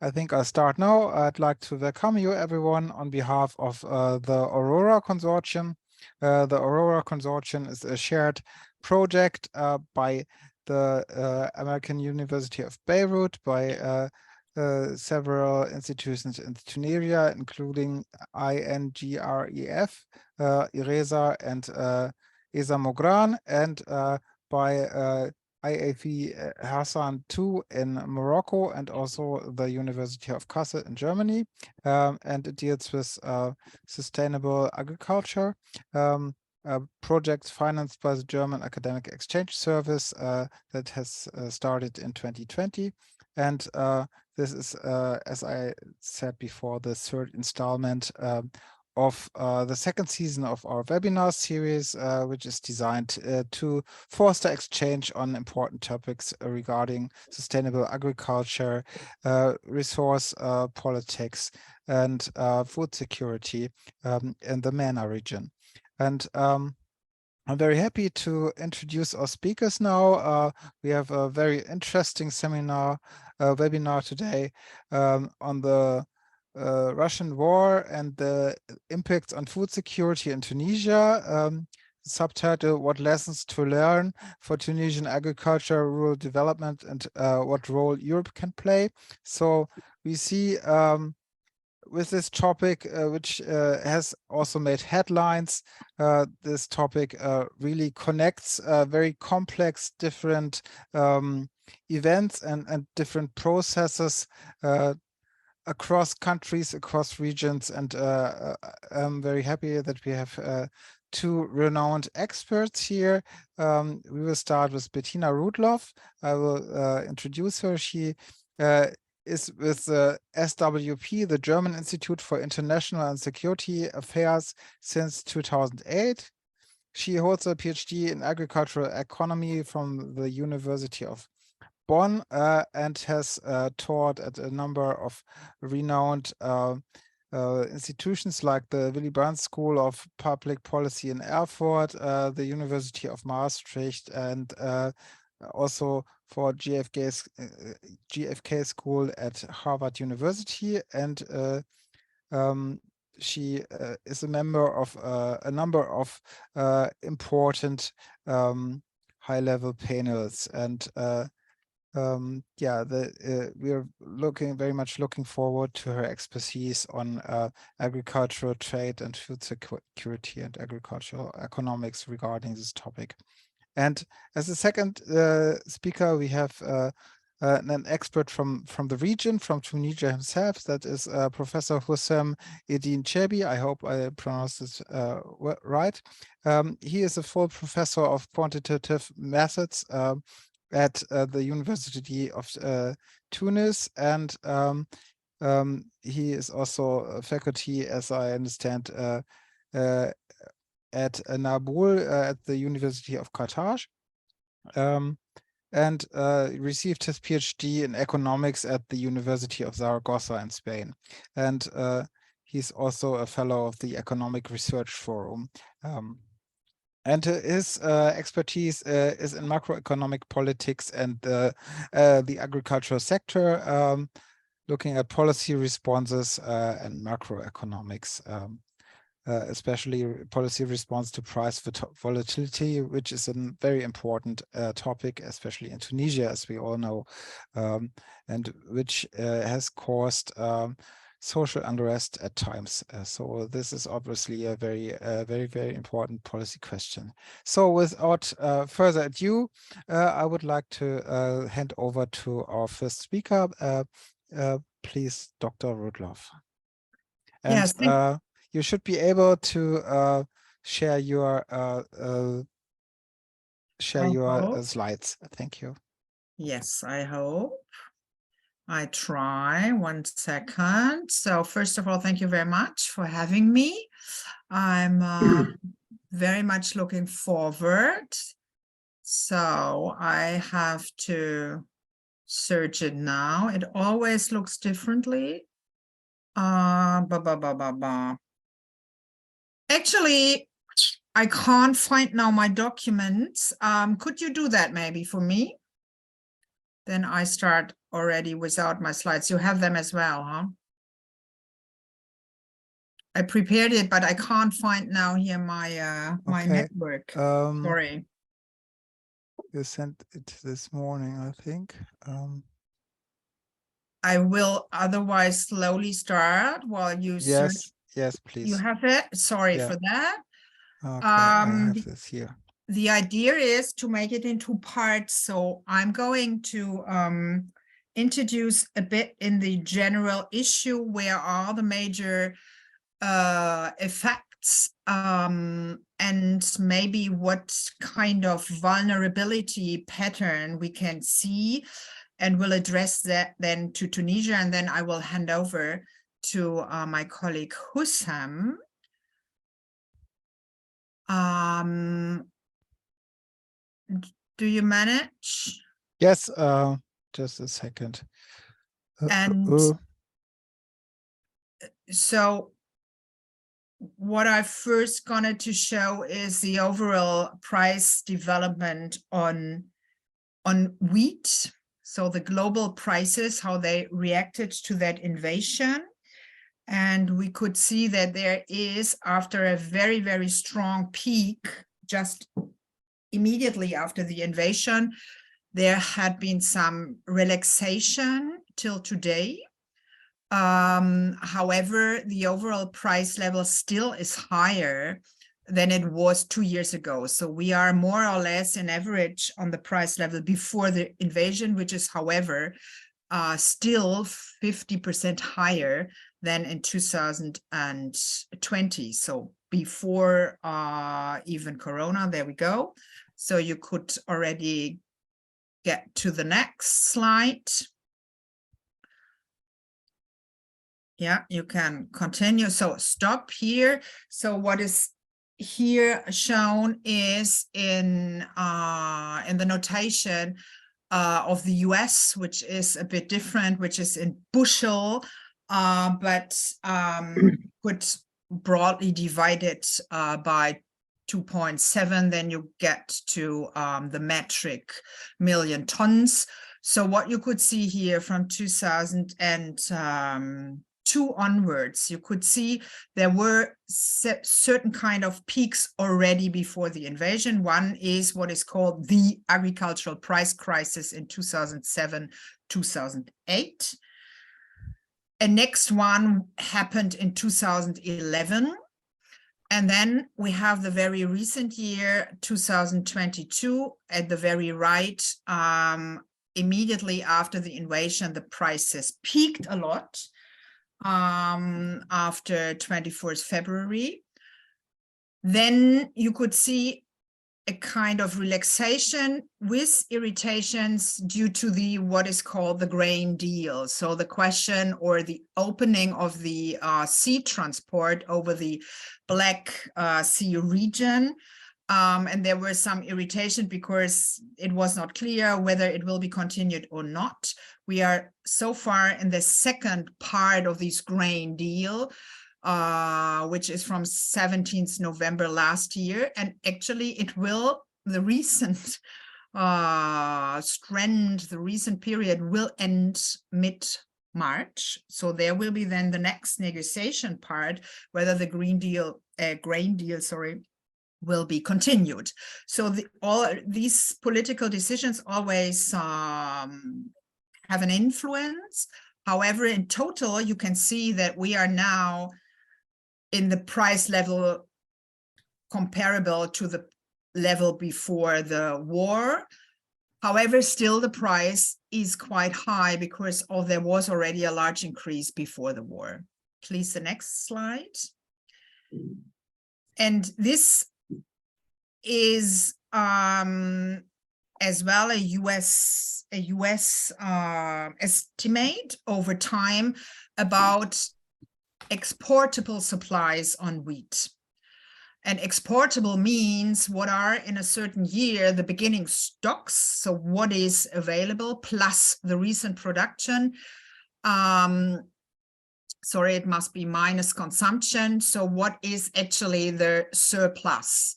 I think I'll start now. I'd like to welcome you everyone on behalf of the Aurora Consortium. The Aurora Consortium is a shared project by the American University of Beirut, by several institutions in Tunisia, including INGREF, IRESA, and ESA Mogran, and by IAV Hassan II in Morocco, and also the University of Kassel in Germany, and it deals with sustainable agriculture. Projects financed by the German Academic Exchange Service that has started in 2020. And this is, as I said before, the third installment of the second season of our webinar series, which is designed to foster exchange on important topics regarding sustainable agriculture, resource politics, and food security in the MENA region. And I'm very happy to introduce our speakers now. We have a very interesting webinar today on the Russian war and the impacts on food security in Tunisia. Subtitle: What Lessons to Learn for Tunisian Agriculture, Rural Development, and What Role Europe Can Play. So we see with this topic, which has also made headlines, this topic really connects very complex different events and different processes across countries, across regions, and I'm very happy that we have two renowned experts here. We will start with Bettina Rudloff. I will introduce her. She is with the SWP, the German Institute for International and Security Affairs, since 2008. She holds a PhD in agricultural economy from the University of Bonn and has taught at a number of renowned institutions like the Willy Brandt School of Public Policy in Erfurt, the University of Maastricht, and also for GFK School at Harvard University. And she is a member of a number of important high-level panels. And we are very much looking forward to her expertise on agricultural trade and food security and agricultural economics regarding this topic. And as a second speaker, we have an expert from the region, from Tunisia himself, that is Professor Hussam Eddin Chebi. I hope I pronounced this right. He is a full professor of quantitative methods at the University of Tunis, and he is also a faculty, as I understand, at Nabul at the University of Qatar, and received his PhD in economics at the University of Zaragoza in Spain. And he's also a fellow of the Economic Research Forum. And his expertise is in macroeconomic politics and the agricultural sector, looking at policy responses and macroeconomics, especially policy response to price volatility, which is a very important topic, especially in Tunisia, as we all know, and which has caused social unrest at times. So this is obviously a very, very important policy question. So without further ado, I would like to hand over to our first speaker. Please, Dr. Rudloff. And yes, you should be able to share your slides. Thank you. Yes, I hope. I try. 1 second. So first of all, thank you very much for having me. I'm very much looking forward. So I have to search it now. It always looks differently. Actually, I can't find now my documents. Could you do that maybe for me? Then I start already without my slides. You have them as well, huh? I prepared it, but I can't find now here my my network. Sorry. You sent it this morning, I think. I will otherwise slowly start while you search. Yes, please. You have it? Sorry for that. Okay, I have this here. The idea is to make it in two parts. So I'm going to introduce a bit in the general issue, where are the major effects, and maybe what kind of vulnerability pattern we can see, and we'll address that then to Tunisia, and then I will hand over to my colleague Hussam. Do you manage? Yes, just a second. And so what I first wanted to show is the overall price development on wheat. So the global prices, how they reacted to that invasion. And we could see that there is, after a very, very strong peak, just immediately after the invasion, there had been some relaxation till today. However, the overall price level still is higher than it was 2 years ago. So we are more or less in average on the price level before the invasion, which is, however, still 50% higher than in 2020. So before even Corona, there we go. So you could already get to the next slide. Yeah, you can continue. So stop here. So what is here shown is in the notation of the US, which is a bit different, which is in bushel, but could broadly divide it by 2.7, then you get to the metric million tons. So what you could see here from 2002 onwards, you could see there were certain kind of peaks already before the invasion. One is what is called the agricultural price crisis in 2007, 2008. A next one happened in 2011. And then we have the very recent year, 2022, at the very right. Immediately after the invasion, the prices peaked a lot after 24th February. Then you could see a kind of relaxation with irritations due to the what is called the grain deal. So the question or the opening of the sea transport over the Black Sea region. And there was some irritation because it was not clear whether it will be continued or not. We are so far in the second part of this grain deal, which is from 17th November last year. And actually it will, the recent the recent period will end mid-March. So there will be then the next negotiation part, whether the grain deal, will be continued. So all these political decisions always have an influence. However, in total, you can see that we are now in the price level comparable to the level before the war. However, still the price is quite high because there was already a large increase before the war. Please, the next slide. And this is as well a US estimate over time about exportable supplies on wheat. And exportable means what are in a certain year the beginning stocks, so what is available plus the recent production. Sorry, it must be minus consumption. So what is actually the surplus?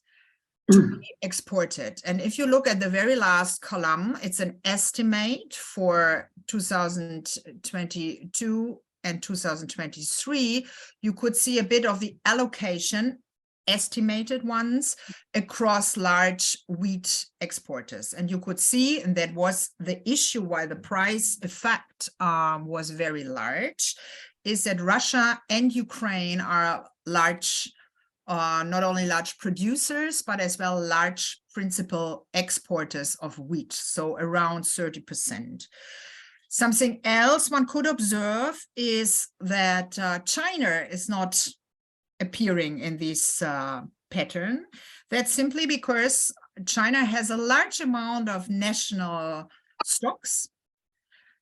to be exported. And if you look at the very last column, it's an estimate for 2022 and 2023. You could see a bit of the allocation, estimated ones, across large wheat exporters. And you could see, and that was the issue why the price effect was very large, is that Russia and Ukraine are large, not only large producers, but as well large principal exporters of wheat, so around 30%. Something else one could observe is that China is not appearing in this pattern. That's simply because China has a large amount of national stocks.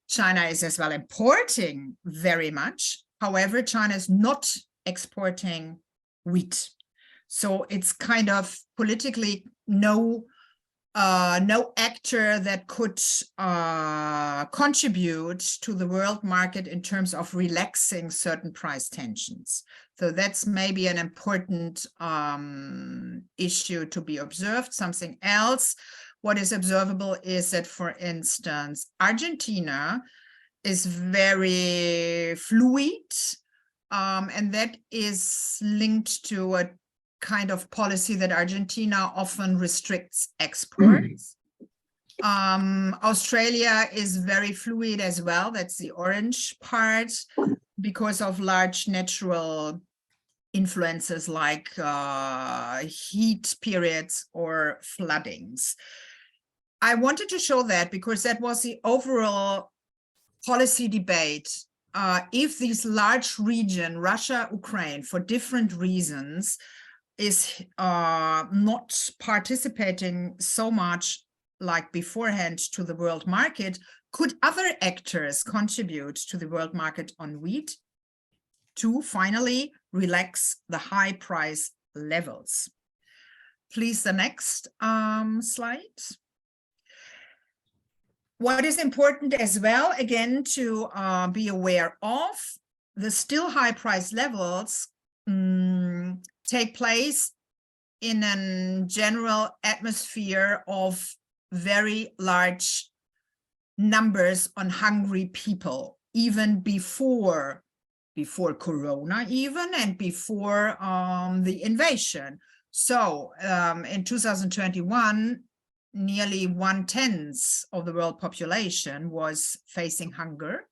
China is as well importing very much. However, China is not exporting wheat. So it's kind of politically no actor that could contribute to the world market in terms of relaxing certain price tensions. So that's maybe an important issue to be observed. Something else, what is observable is that, for instance, Argentina is very fluid, and that is linked to a kind of policy that Argentina often restricts exports. Australia is very fluid as well. That's the orange part, because of large natural influences like heat periods or floodings. I wanted to show that because that was the overall policy debate. If this large region, Russia, Ukraine, for different reasons, is not participating so much like beforehand to the world market, could other actors contribute to the world market on wheat to finally relax the high price levels? Please, the next slide. What is important as well, again, to be aware of, the still high price levels take place in a general atmosphere of very large numbers on hungry people, even before Corona even, and before the invasion. So in 2021, nearly 1/10 of the world population was facing hunger.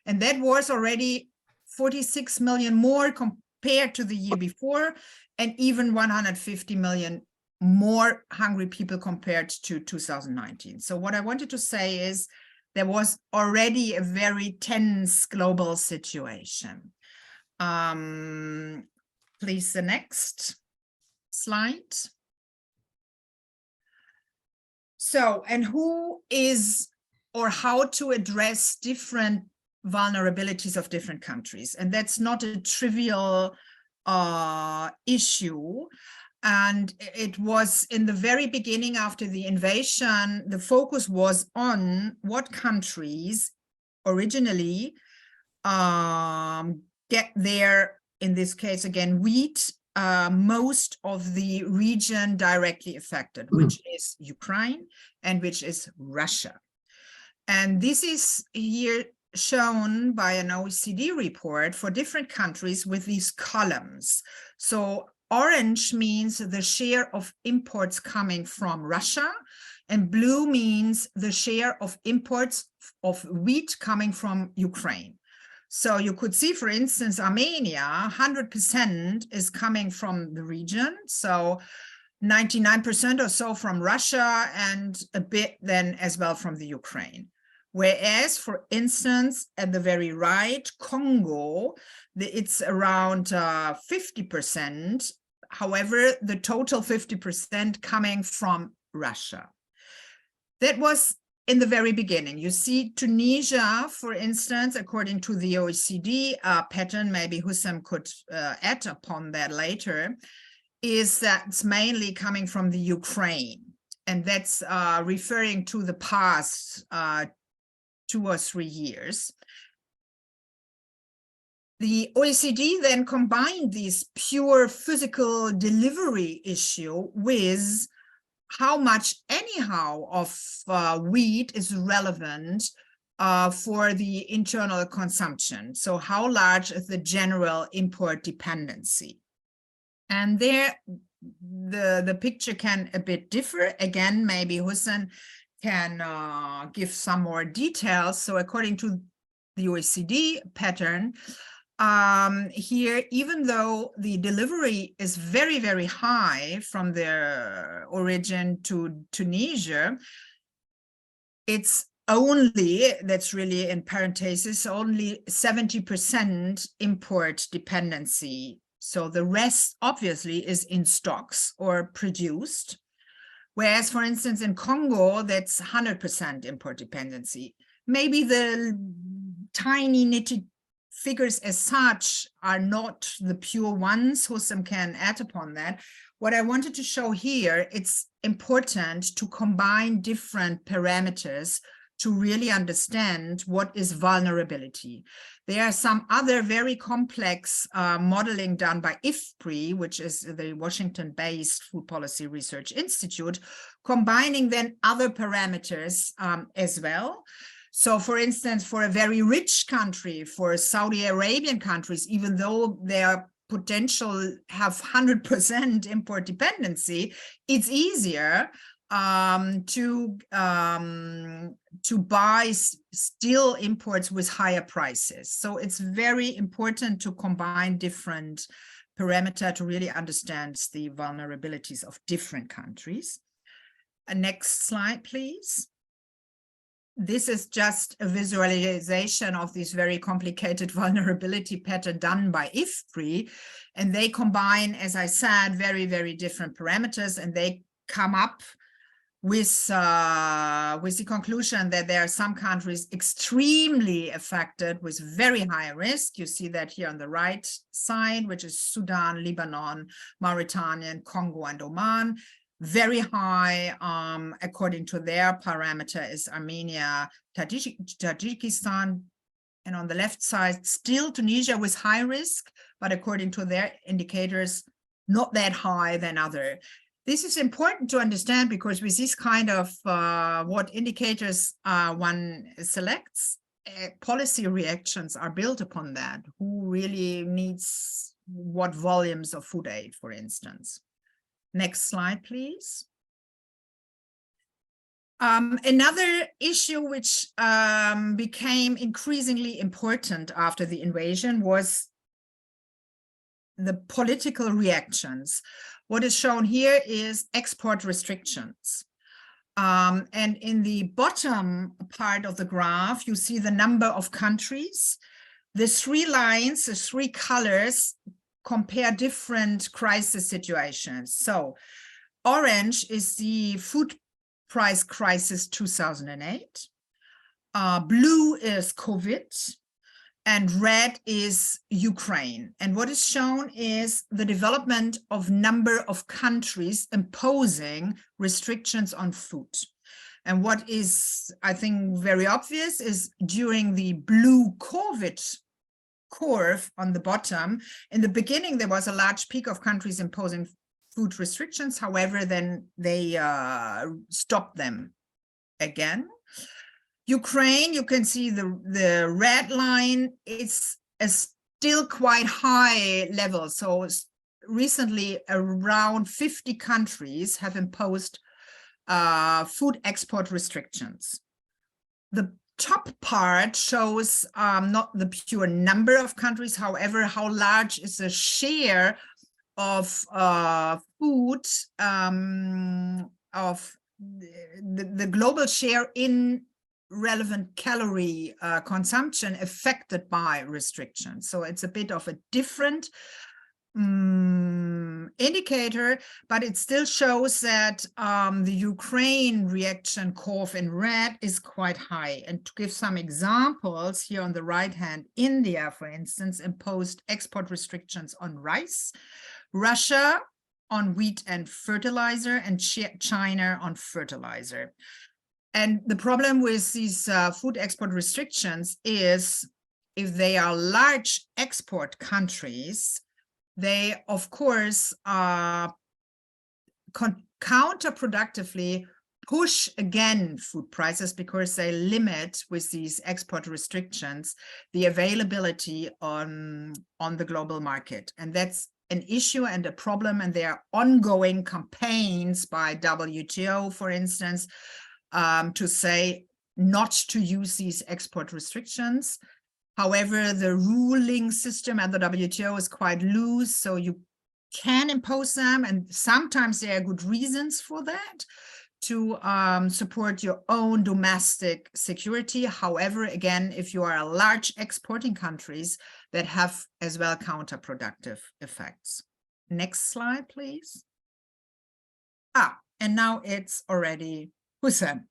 And that was already 46 million more compared to the year before, and even 150 million more hungry people compared to 2019. So what I wanted to say is there was already a very tense global situation. Please, the next slide. So, and who is or how to address different vulnerabilities of different countries. And that's not a trivial issue. And it was in the very beginning after the invasion, the focus was on what countries originally get their, in this case again, wheat, most of the region directly affected, which is Ukraine and which is Russia. And this is here shown by an OECD report for different countries with these columns. So orange means the share of imports coming from Russia, and blue means the share of imports of wheat coming from Ukraine. So you could see, for instance, Armenia, 100% is coming from the region. So 99% or so from Russia, and a bit then as well from the Ukraine. Whereas, for instance, at the very right, Congo, it's around 50%. However, the total 50% coming from Russia. That was in the very beginning. You see Tunisia, for instance, according to the OECD pattern, maybe Hussam could add upon that later, is that it's mainly coming from the Ukraine. And that's referring to the past 2 or 3 years. The OECD then combined this pure physical delivery issue with how much anyhow of wheat is relevant for the internal consumption. So how large is the general import dependency? And there, the picture can a bit differ. Again, maybe Hussein can give some more details. So according to the OECD pattern, here, even though the delivery is very, very high from their origin to Tunisia, it's only, that's really in parentheses, only 70% import dependency. So the rest obviously is in stocks or produced. Whereas, for instance, in Congo, that's 100% import dependency. Maybe the tiny nitty figures as such are not the pure ones. Hussam can add upon that. What I wanted to show here, it's important to combine different parameters to really understand what is vulnerability. There are some other very complex modeling done by IFPRI, which is the Washington-based Food Policy Research Institute, combining then other parameters as well. So, for instance, for a very rich country, for Saudi Arabian countries, even though their potential have 100% import dependency, it's easier to buy still imports with higher prices. So it's very important to combine different parameters to really understand the vulnerabilities of different countries. Next slide, please. This is just a visualization of this very complicated vulnerability pattern done by IFPRI. And they combine, as I said, very, very different parameters, and they come up with the conclusion that there are some countries extremely affected with very high risk. You see that here on the right side, which is Sudan, Lebanon, Mauritania, Congo, and Oman. Very high, according to their parameter, is Armenia, Tajikistan, and on the left side, still Tunisia with high risk, but according to their indicators, not that high than other. This is important to understand because with this kind of what indicators one selects, policy reactions are built upon that. Who really needs what volumes of food aid, for instance? Next slide, please. Another issue which became increasingly important after the invasion was the political reactions. What is shown here is export restrictions. And in the bottom part of the graph, you see the number of countries. The three lines, the three colors, compare different crisis situations. So orange is the food price crisis 2008. Blue is COVID. And red is Ukraine. And what is shown is the development of number of countries imposing restrictions on food. And what is, I think, very obvious is during the blue COVID curve on the bottom, in the beginning, there was a large peak of countries imposing food restrictions. However, then they stopped them again. Ukraine, you can see the red line, it's a still quite high level. So recently around 50 countries have imposed food export restrictions. The top part shows not the pure number of countries, however, how large is the share of food, of the global share in relevant calorie consumption affected by restrictions. So it's a bit of a different indicator, but it still shows that the Ukraine reaction curve in red is quite high. And to give some examples, here on the right hand, India, for instance, imposed export restrictions on rice, Russia on wheat and fertilizer, and China on fertilizer. And the problem with these food export restrictions is if they are large export countries, they, of course, counterproductively push again food prices because they limit with these export restrictions the availability on the global market. And that's an issue and a problem, and there are ongoing campaigns by WTO, for instance, to say not to use these export restrictions. However, the ruling system at the WTO is quite loose, so you can impose them, and sometimes there are good reasons for that, to support your own domestic security. However, again, if you are a large exporting countries, that have as well counterproductive effects. Next slide, please. And now it's already Hussein.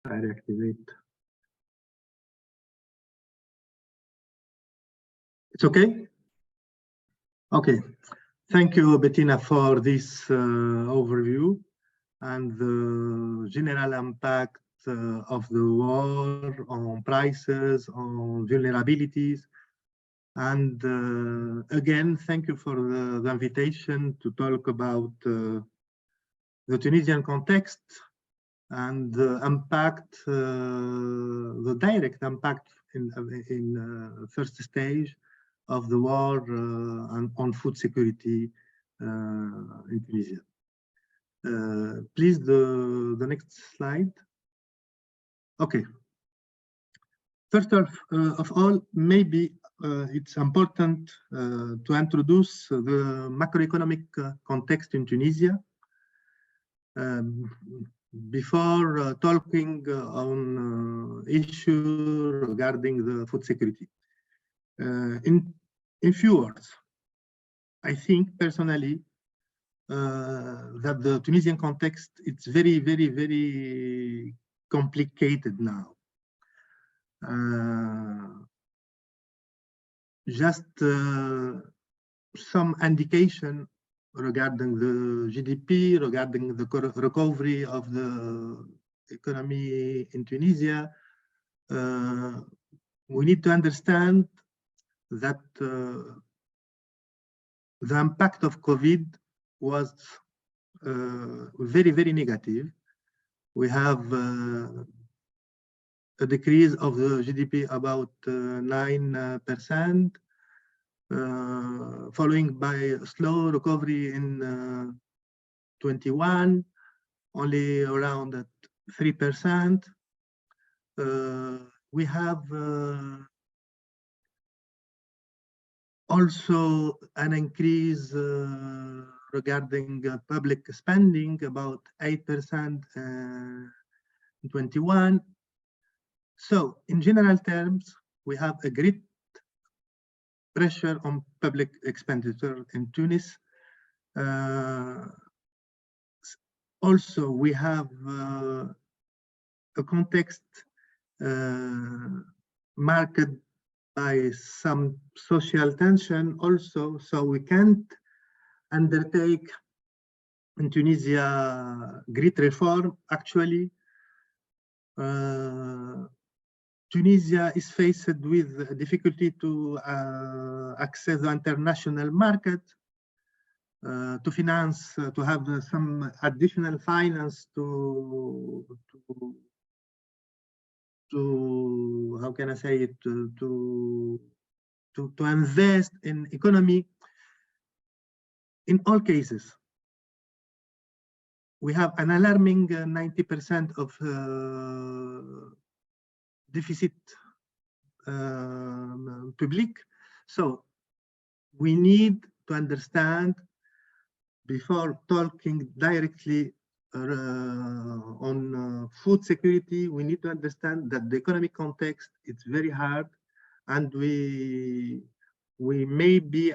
I reactivate. It's okay? Okay. Thank you, Bettina, for this overview and the general impact of the war on prices, on vulnerabilities. And again, thank you for the invitation to talk about the Tunisian context and the impact, the direct impact in first stage of the war on food security in Tunisia. Please, the next slide. Okay. First of all, maybe it's important to introduce the macroeconomic context in Tunisia before talking on issue regarding the food security. In few words, I think personally that the Tunisian context, it's very, very, very complicated now. Just some indication regarding the GDP, regarding the recovery of the economy in Tunisia. We need to understand that the impact of COVID was very, very negative. We have a decrease of the GDP about 9%, following by a slow recovery in 21, only around at 3%. We have also an increase regarding public spending, about 8% in 21. So in general terms, we have a great pressure on public expenditure in Tunis. Also, we have a context marked by some social tension also, so we can't undertake in Tunisia great reform. Actually, Tunisia is faced with difficulty to access the international market, to finance, to have some additional finance to how can I say it, to invest in economy. In all cases, we have an alarming 90% of deficit public. So we need to understand, before talking directly on food security, we need to understand that the economic context is very hard, and we maybe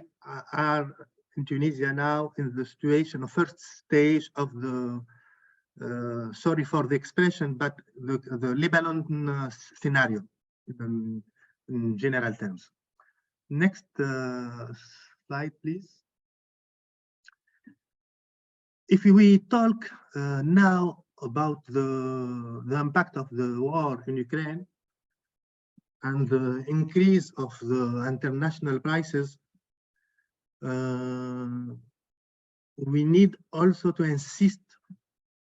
are in Tunisia now in the situation of first stage of the sorry for the expression, but the Lebanon scenario in general terms. Next slide, please. If we talk now about the impact of the war in Ukraine and the increase of the international prices, we need also to insist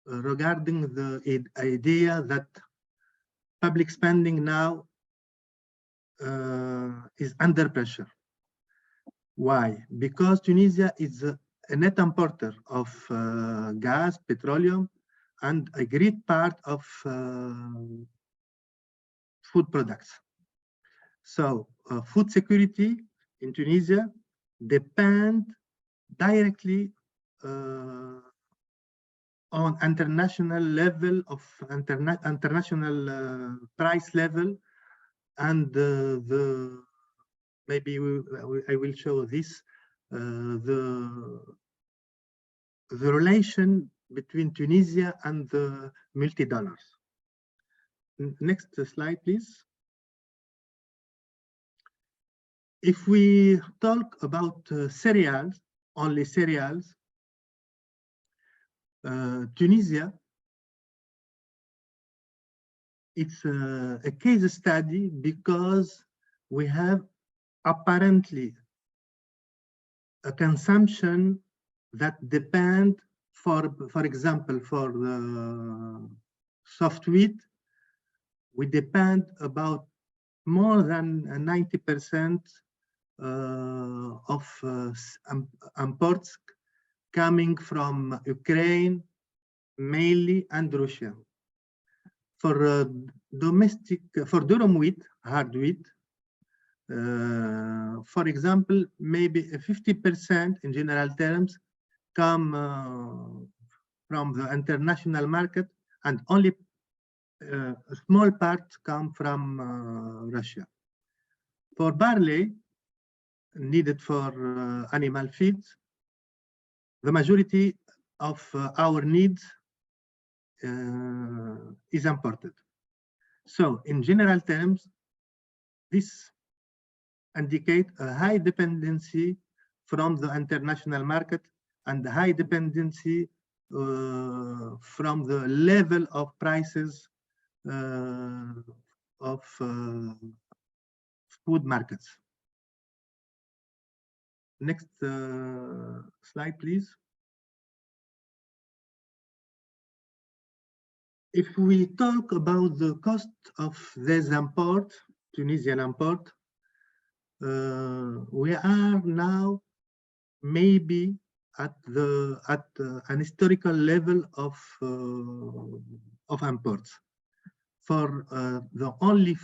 regarding the idea that public spending now is under pressure. Why? Because Tunisia is a net importer of gas, petroleum, and a great part of food products. So food security in Tunisia depend directly on international level of international price level, and maybe I will show this the relation between Tunisia and the multi-dollars. Next slide, please. If we talk about cereals, only cereals, Tunisia, it's a case study because we have apparently a consumption that depend, for example, for the soft wheat, we depend about more than 90% of imports coming from Ukraine, mainly, and Russia. For domestic, for durum wheat, hard wheat, for example, maybe 50% in general terms come from the international market, and only a small part come from Russia. For barley, needed for animal feeds, the majority of our needs is imported. So in general terms, this indicate a high dependency from the international market and high dependency from the level of prices of food markets. Next slide, please. If we talk about the cost of this import, Tunisian import, we are now maybe at an historical level of imports. For the only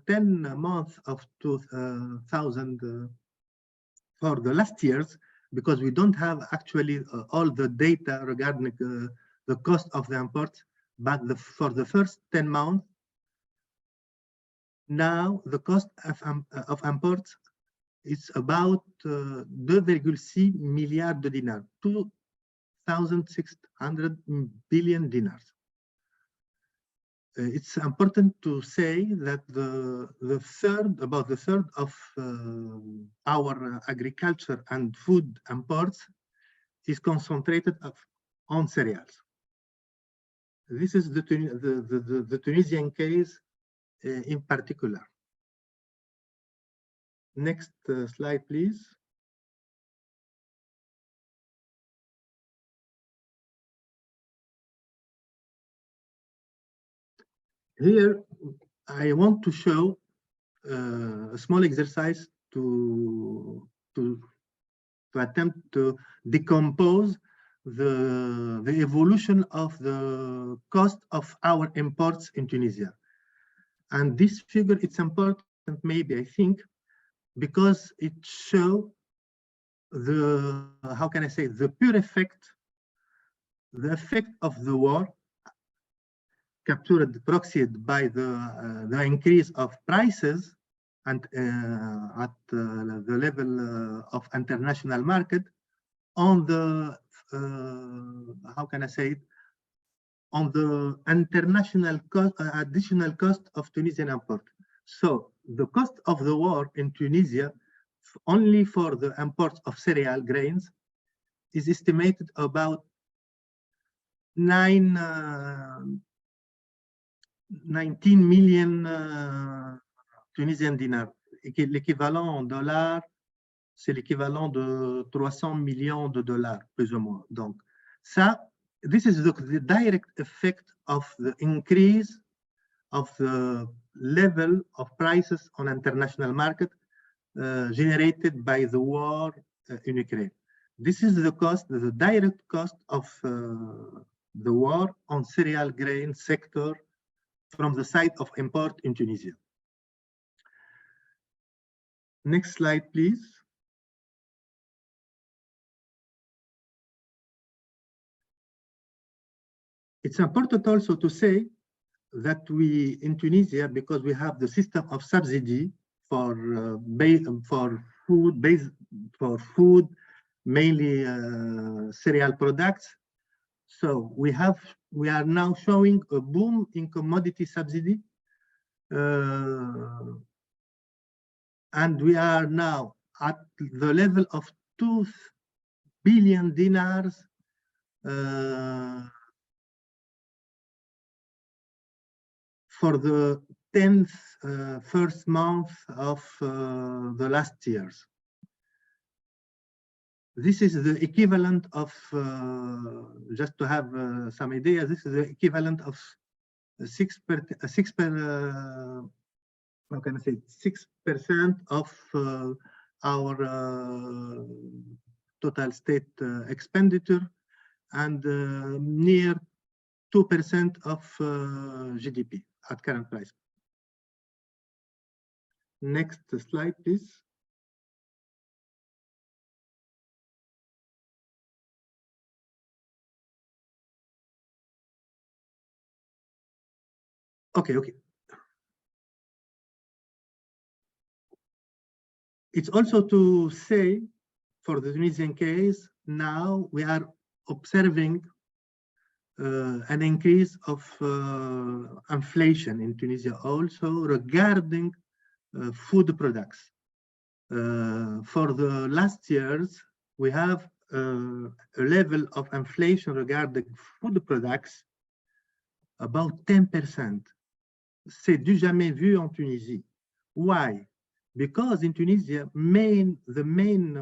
10 months of 2000, for the last years, because we don't have actually all the data regarding the cost of the imports, but for the first 10 months, now the cost of imports is about 2,6 milliards de dinars, 2,600 billion dinars. It's important to say that about the third of our agriculture and food imports is concentrated on cereals. This is the Tunisian case in particular. Next slide, please. Here, I want to show a small exercise to attempt to decompose the evolution of the cost of our imports in Tunisia. And this figure, it's important, maybe, I think, because it shows the, how can I say, the pure effect, the effect of the war, captured, proxied by the increase of prices and at the level of international market on the, how can I say it, on the international cost, additional cost of Tunisian import. So the cost of the war in Tunisia, only for the imports of cereal grains, is estimated about 19 million Tunisian dinars, l'équivalent en dollars c'est l'équivalent de 300 millions de dollars, plus ou moins. Donc, ça, this is the direct effect of the increase of the level of prices on international market generated by the war in Ukraine. This is the cost, the direct cost of the war on cereal grain sector from the side of import in Tunisia. Next slide, please. It's important also to say that we, in Tunisia, because we have the system of subsidy for food, mainly cereal products. So we are now showing a boom in commodity subsidy, and we are now at the level of 2 billion dinars for the 10th first month of the last years. This is the equivalent of, just to have some idea, this is the equivalent of 6% of our total state expenditure, and near 2% of GDP at current price. Next slide, please. Okay. It's also to say, for the Tunisian case, now we are observing an increase of inflation in Tunisia also regarding food products. For the last years, we have a level of inflation regarding food products about 10%. C'est du jamais vu en Tunisie. Why? Because in Tunisia, the main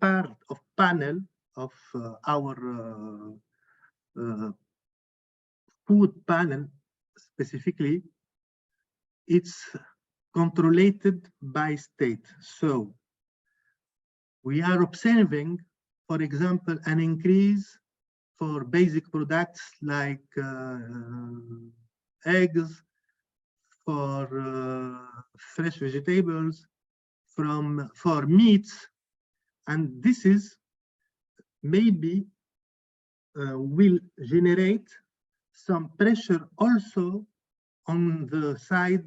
part of panel of our food panel specifically, it's controlled by state. So we are observing, for example, an increase for basic products like eggs, for fresh vegetables, for meats, and this is maybe will generate some pressure also on the side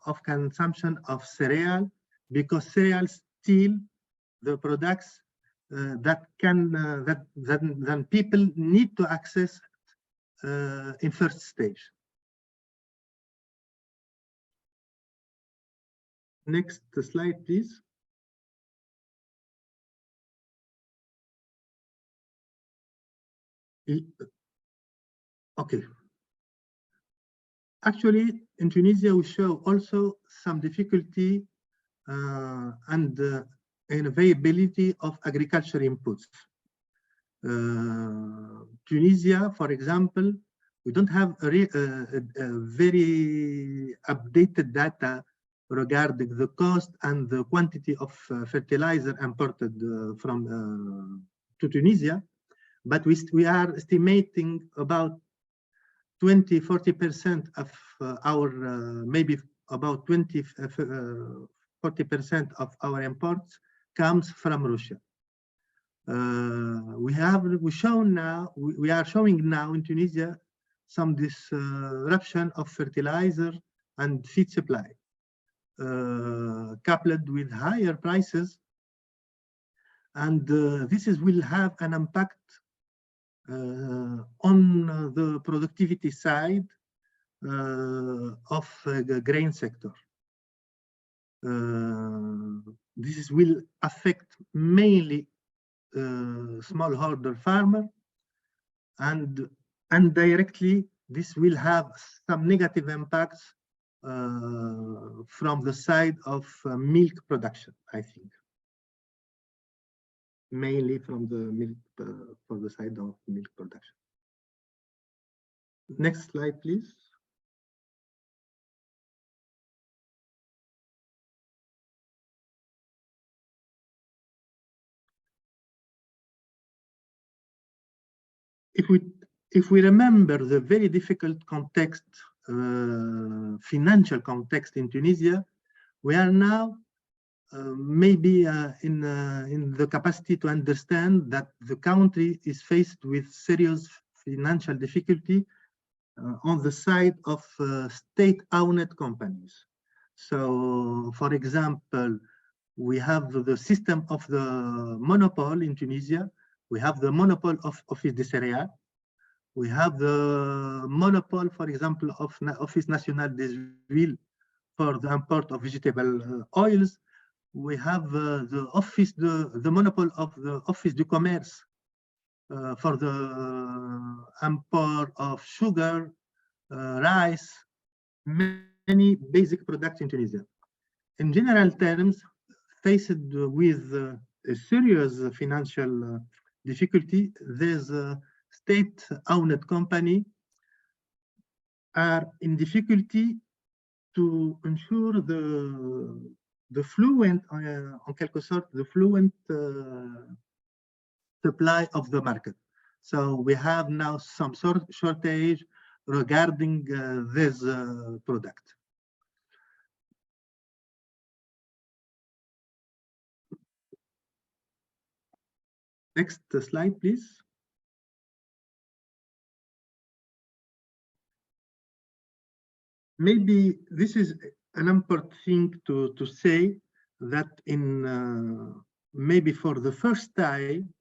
of consumption of cereal, because cereals still the products that people need to access in first stage. Next slide, please. Okay. Actually, in Tunisia, we show also some difficulty and availability of agriculture inputs. Tunisia, for example, we don't have a very updated data regarding the cost and the quantity of fertilizer imported to Tunisia, but we are estimating about 20–40% of our maybe about 40% of our imports comes from Russia. We are showing now in Tunisia some disruption of fertilizer and feed supply, coupled with higher prices, and this will have an impact on the productivity side of the grain sector. This will affect mainly smallholder farmer, and indirectly this will have some negative impacts from the side of milk production, I think. Mainly from the milk, for the side of milk production. Next slide, please. If we remember the very difficult context, financial context in Tunisia, we are now maybe in the capacity to understand that the country is faced with serious financial difficulty on the side of state-owned companies. So, for example, we have the system of the monopoly in Tunisia. We have the monopoly of Office des Céréales. We have the monopoly, for example, of Office National des Huiles for the import of vegetable oils. We have the monopoly of the Office du Commerce for the import of sugar, rice, many basic products in Tunisia. In general terms, faced with a serious financial difficulty, there's a state-owned company are in difficulty to ensure the fluent, en quelque sorte, the fluent supply of the market. So we have now some sort of shortage regarding this product. Next slide, please. Maybe this is an important thing to say that in maybe for the first time,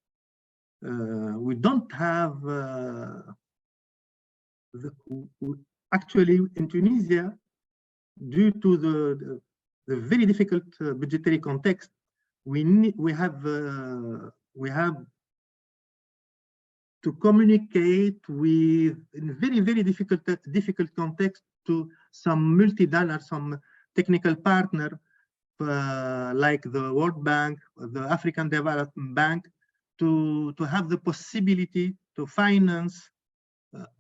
we don't have actually in Tunisia, due to the very difficult budgetary context, we have to communicate with in very difficult context to some multi-donor, some technical partner like the World Bank, the African Development Bank, to have the possibility to finance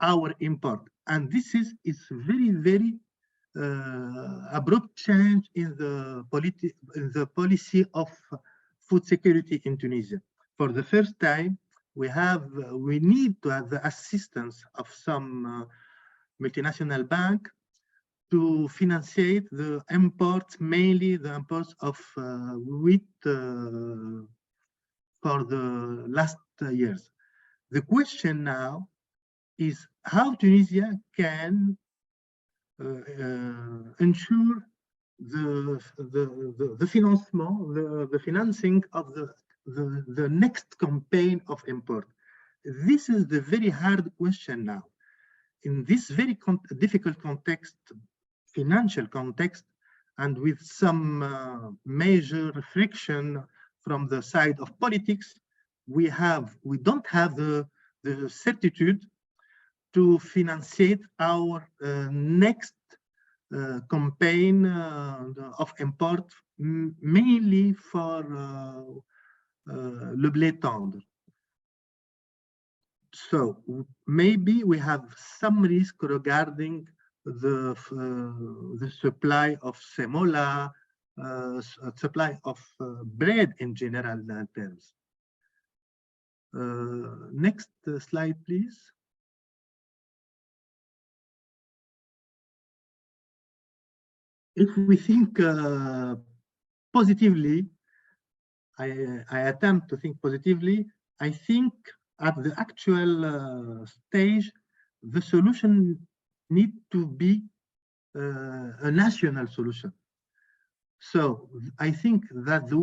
our import. And this is very abrupt change in the policy of food security in Tunisia. For the first time, we need to have the assistance of some multinational bank to financiate the imports, mainly the imports of wheat for the last years. The question now is how Tunisia can ensure the financing of the next campaign of import. This is the very hard question now. In this very difficult context, financial context, and with some major friction from the side of politics, we don't have the certitude to financiate our next campaign of import, mainly for le blé tendre. So maybe we have some risk regarding the supply of semola, supply of bread in general terms. Next slide, please. If we think positively, I attempt to think positively, I think at the actual stage, the solution needs to be a national solution. So I think that the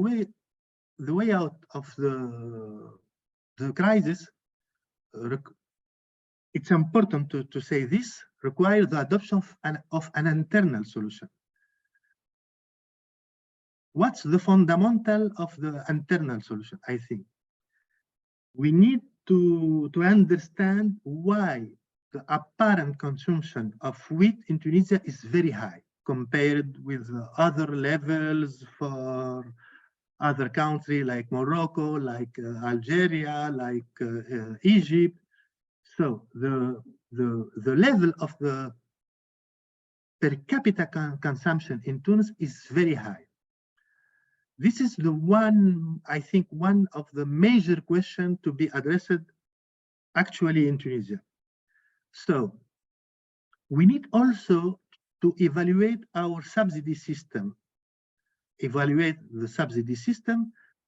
way out of the crisis, it's important to say this, requires the adoption of an internal solution. What's the fundamental of the internal solution? I think we need to understand why the apparent consumption of wheat in Tunisia is very high. compared with other levels for other countries like Morocco, like Algeria, like Egypt. So the level of the per capita consumption in Tunis is very high. This is the one, I think, one of the major questions to be addressed actually in Tunisia. So we need also to evaluate our subsidy system,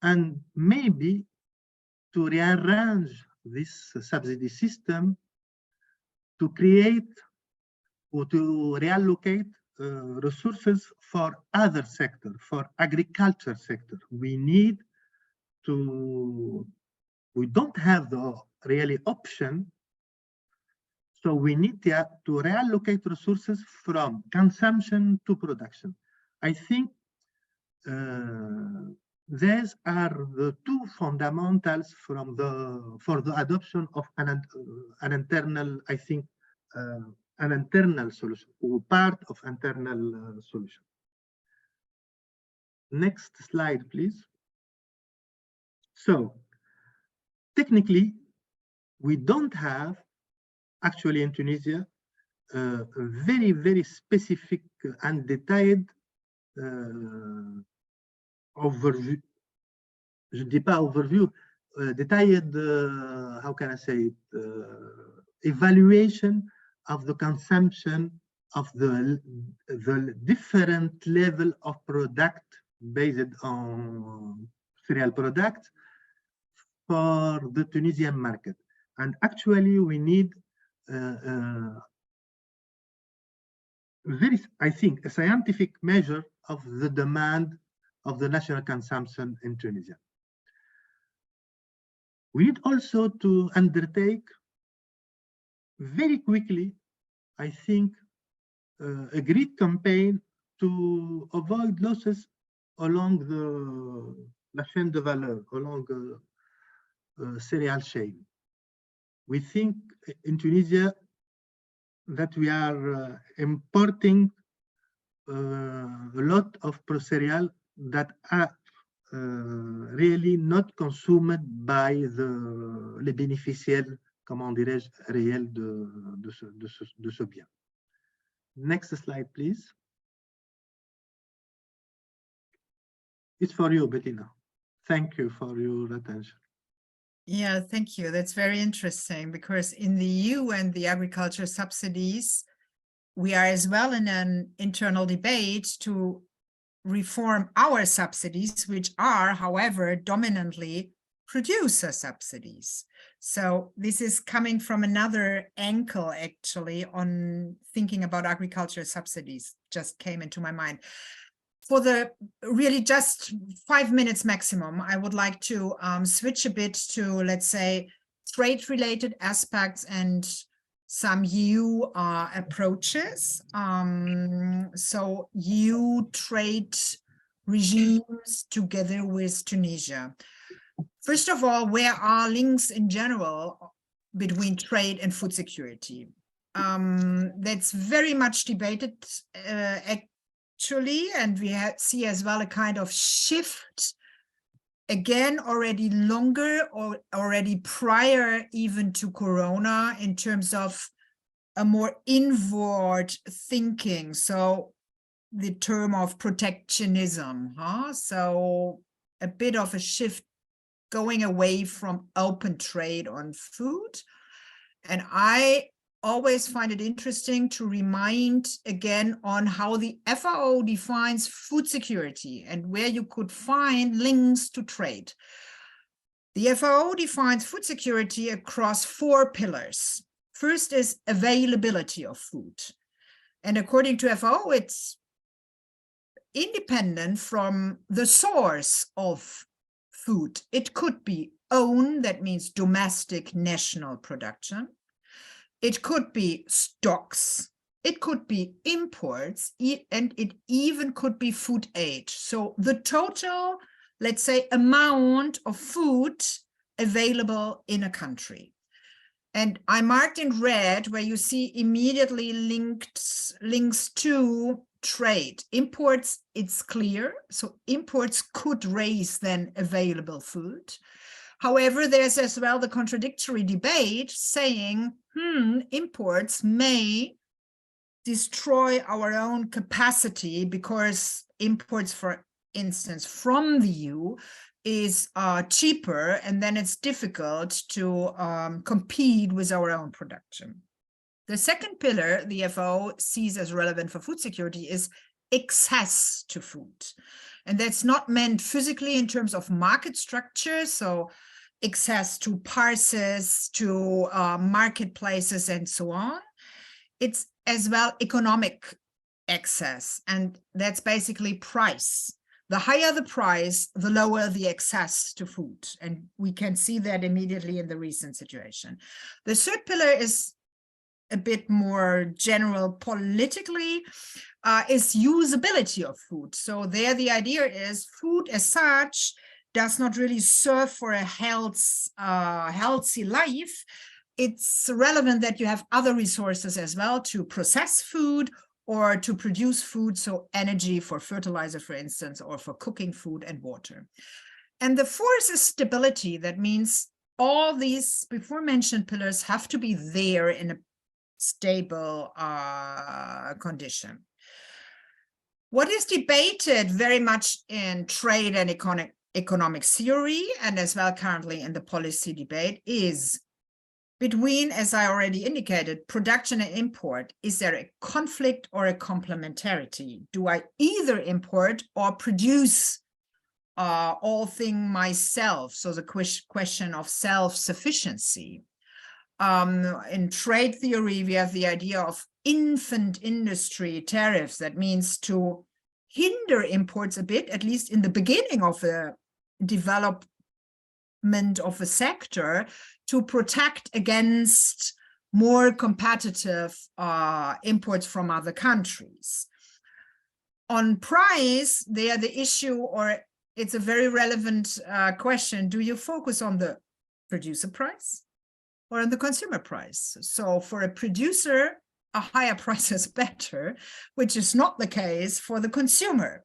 and maybe to rearrange this subsidy system to create or to reallocate resources for other sector, for agriculture sector. We don't have the really option. So we need to reallocate resources from consumption to production. I think these are the two fundamentals for the adoption of an internal, I think, an internal solution, or part of internal solution. Next slide, please. So technically, we don't have actually in Tunisia a very, very specific and detailed overview. Je dis pas overview, detailed, how can I say it, evaluation of the consumption of the different level of product based on cereal product for the Tunisian market. And actually we need very, I think, a scientific measure of the demand of the national consumption in Tunisia. We need also to undertake very quickly, I think, a great campaign to avoid losses along la chaîne de valeur, along cereal chain. We think in Tunisia that we are importing a lot of cereal that are really not consumed by les bénéficiaires, comment dirais-je, réels de ce bien. Next slide, please. It's for you, Bettina. Thank you for your attention. Yeah, thank you. That's very interesting, because in the EU and the agriculture subsidies, we are as well in an internal debate to reform our subsidies, which are, however, dominantly producer subsidies. So this is coming from another angle, actually, on thinking about agriculture subsidies, just came into my mind. For the really just 5 minutes maximum, I would like to switch a bit to, let's say, trade-related aspects and some EU approaches. So EU trade regimes together with Tunisia. First of all, where are links in general between trade and food security? That's very much debated actually, and we see as well a kind of shift, again, already longer or already prior even to Corona, in terms of a more inward thinking. So the term of protectionism, so a bit of a shift going away from open trade on food. And I always find it interesting to remind again on how the FAO defines food security and where you could find links to trade. The FAO defines food security across 4 pillars. First is availability of food. And according to FAO, it's independent from the source of food. It could be own, that means domestic national production. It could be stocks, it could be imports, and it even could be food aid. So the total, let's say, amount of food available in a country. And I marked in red where you see immediately links to trade. Imports, it's clear. So imports could raise then available food. However, there's as well the contradictory debate saying, imports may destroy our own capacity because imports, for instance, from the EU is cheaper, and then it's difficult to compete with our own production. The second pillar the FAO sees as relevant for food security is access to food. And that's not meant physically in terms of market structure, so access to parses, to marketplaces, and so on. It's as well economic access, and that's basically price. The higher the price, the lower the access to food. And we can see that immediately in the recent situation. The third pillar is a bit more general politically, is usability of food. So there the idea is food as such does not really serve for a healthy life. It's relevant that you have other resources as well to process food or to produce food, so energy for fertilizer, for instance, or for cooking food and water. And the fourth is stability. That means all these before mentioned pillars have to be there in a stable condition. What is debated very much in trade and economic theory, and as well currently in the policy debate, is between, as I already indicated, production and import. Is there a conflict or a complementarity? Do I either import or produce all things myself? So the question of self-sufficiency. In trade theory, we have the idea of infant industry tariffs. That means to hinder imports a bit, at least in the beginning of the development of a sector, to protect against more competitive imports from other countries. On price, there the issue, or it's a very relevant question, do you focus on the producer price or on the consumer price? So for a producer, a higher price is better, which is not the case for the consumer.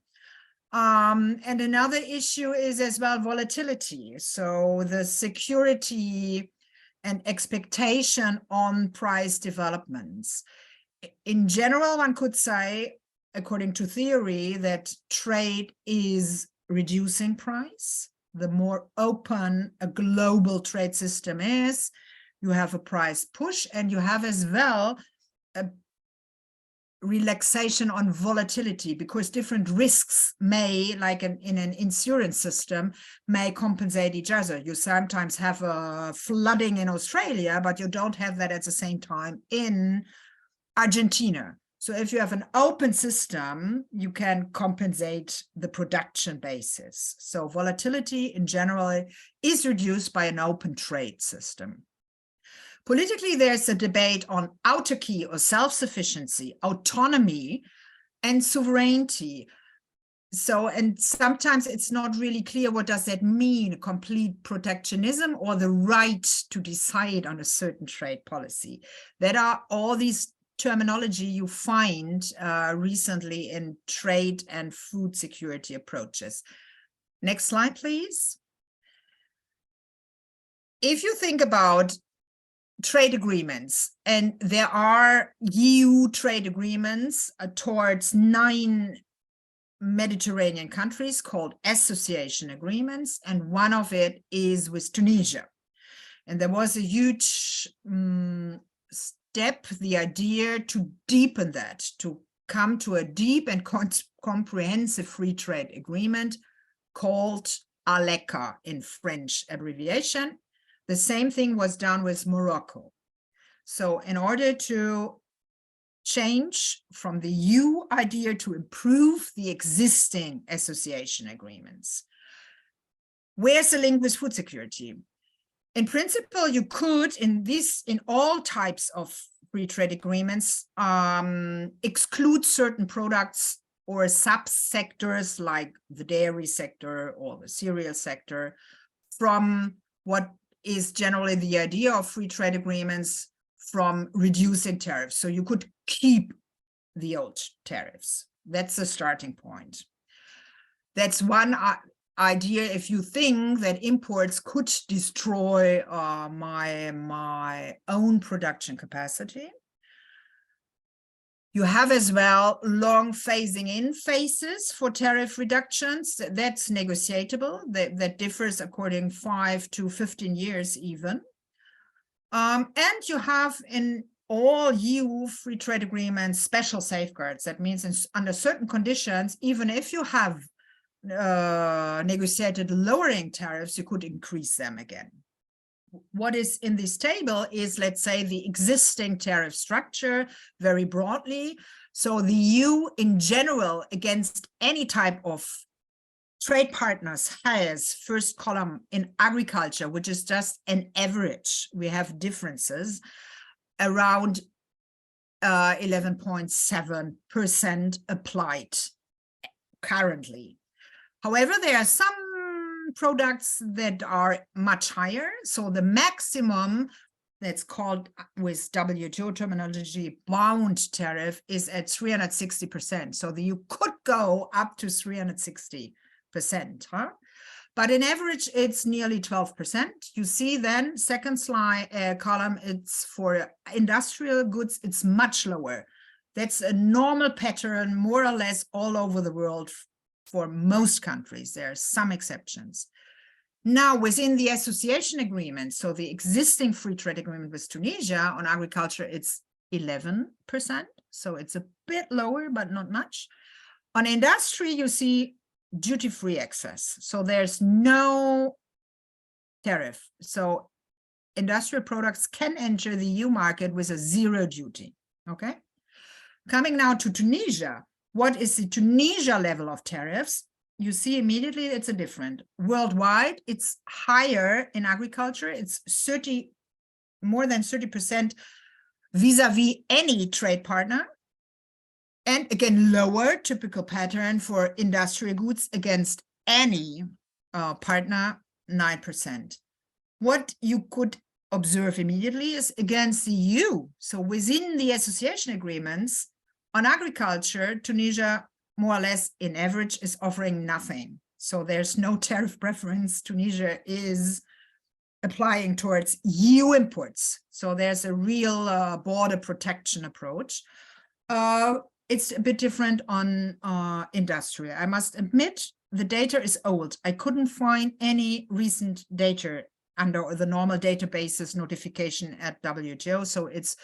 And another issue is as well volatility. So the security and expectation on price developments. In general, one could say, according to theory, that trade is reducing price. The more open a global trade system is, you have a price push, and you have as well a relaxation on volatility, because different risks may, like in an insurance system, may compensate each other. You sometimes have a flooding in Australia, but you don't have that at the same time in Argentina. So if you have an open system, you can compensate the production basis. So volatility in general is reduced by an open trade system. Politically, there's a debate on autarky or self-sufficiency, autonomy, and sovereignty. So, and sometimes it's not really clear what does that mean, complete protectionism or the right to decide on a certain trade policy. That are all these terminology you find recently in trade and food security approaches. Next slide, please. If you think about trade agreements, and there are EU trade agreements towards 9 Mediterranean countries called association agreements, and one of it is with Tunisia. And there was a huge step, the idea to deepen that, to come to a deep and comprehensive free trade agreement called ALECA in French abbreviation. The same thing was done with Morocco. So in order to change from the EU idea to improve the existing association agreements, where's the link with food security? In principle, you could, in all types of free trade agreements, exclude certain products or subsectors like the dairy sector or the cereal sector from what is generally the idea of free trade agreements, from reducing tariffs. So you could keep the old tariffs. That's the starting point. That's one idea. If you think that imports could destroy my own production capacity. You have as well long phasing in phases for tariff reductions. That's negotiatable. That differs according 5 to 15 years even. And you have in all EU free trade agreements special safeguards. That means under certain conditions, even if you have negotiated lowering tariffs, you could increase them again. What is in this table is, let's say, the existing tariff structure very broadly. So the EU in general against any type of trade partners has, first column, in agriculture, which is just an average. We have differences around 11.7% applied currently. However, there are some products that are much higher. So the maximum, that's called with WTO terminology bound tariff, is at 360%. So you could go up to 360%, huh? But in average, it's nearly 12%. You see then second slide column, it's for industrial goods, it's much lower. That's a normal pattern more or less all over the world. For most countries, there are some exceptions. Now, within the association agreement, so the existing free trade agreement with Tunisia on agriculture, it's 11%. So it's a bit lower, but not much. On industry, you see duty-free access. So there's no tariff. So industrial products can enter the EU market with a zero duty. Okay. Coming now to Tunisia. What is the Tunisia level of tariffs? You see immediately it's a different. Worldwide, it's higher in agriculture. It's more than 30% vis-a-vis any trade partner. And again, lower typical pattern for industrial goods against any partner, 9%. What you could observe immediately is against the EU. So within the association agreements, on agriculture, Tunisia, more or less in average, is offering nothing. So there's no tariff preference. Tunisia is applying towards EU imports. So there's a real border protection approach. It's a bit different on industry. I must admit, the data is old. I couldn't find any recent data under the normal databases notification at WTO. So it's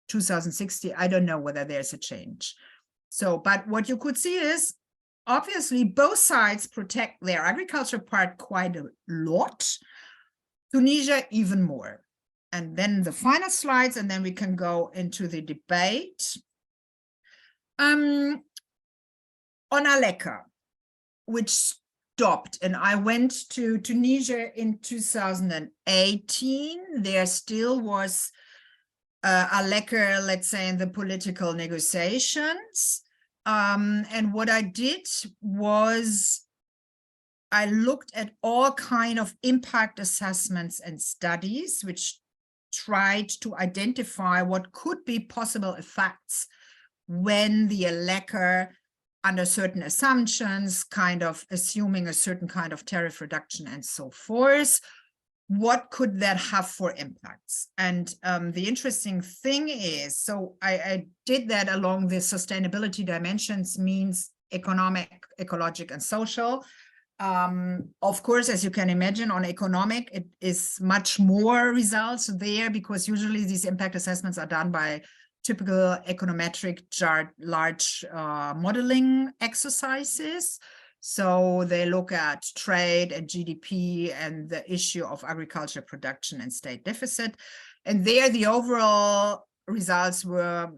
2060, I don't know whether there's a change. So, but what you could see is, obviously, both sides protect their agriculture part quite a lot. Tunisia even more. And then the final slides, and then we can go into the debate. On Aleka, which stopped, and I went to Tunisia in 2018. There still was a lacquer, let's say, in the political negotiations. And what I did was I looked at all kind of impact assessments and studies, which tried to identify what could be possible effects when the lacquer, under certain assumptions, kind of assuming a certain kind of tariff reduction and so forth, what could that have for impacts? And the interesting thing is, so I did that along the sustainability dimensions, means economic, ecologic, and social. Of course, as you can imagine, on economic, it is much more results there, because usually these impact assessments are done by typical econometric large modeling exercises. So they look at trade and GDP and the issue of agriculture production and state deficit. And there the overall results were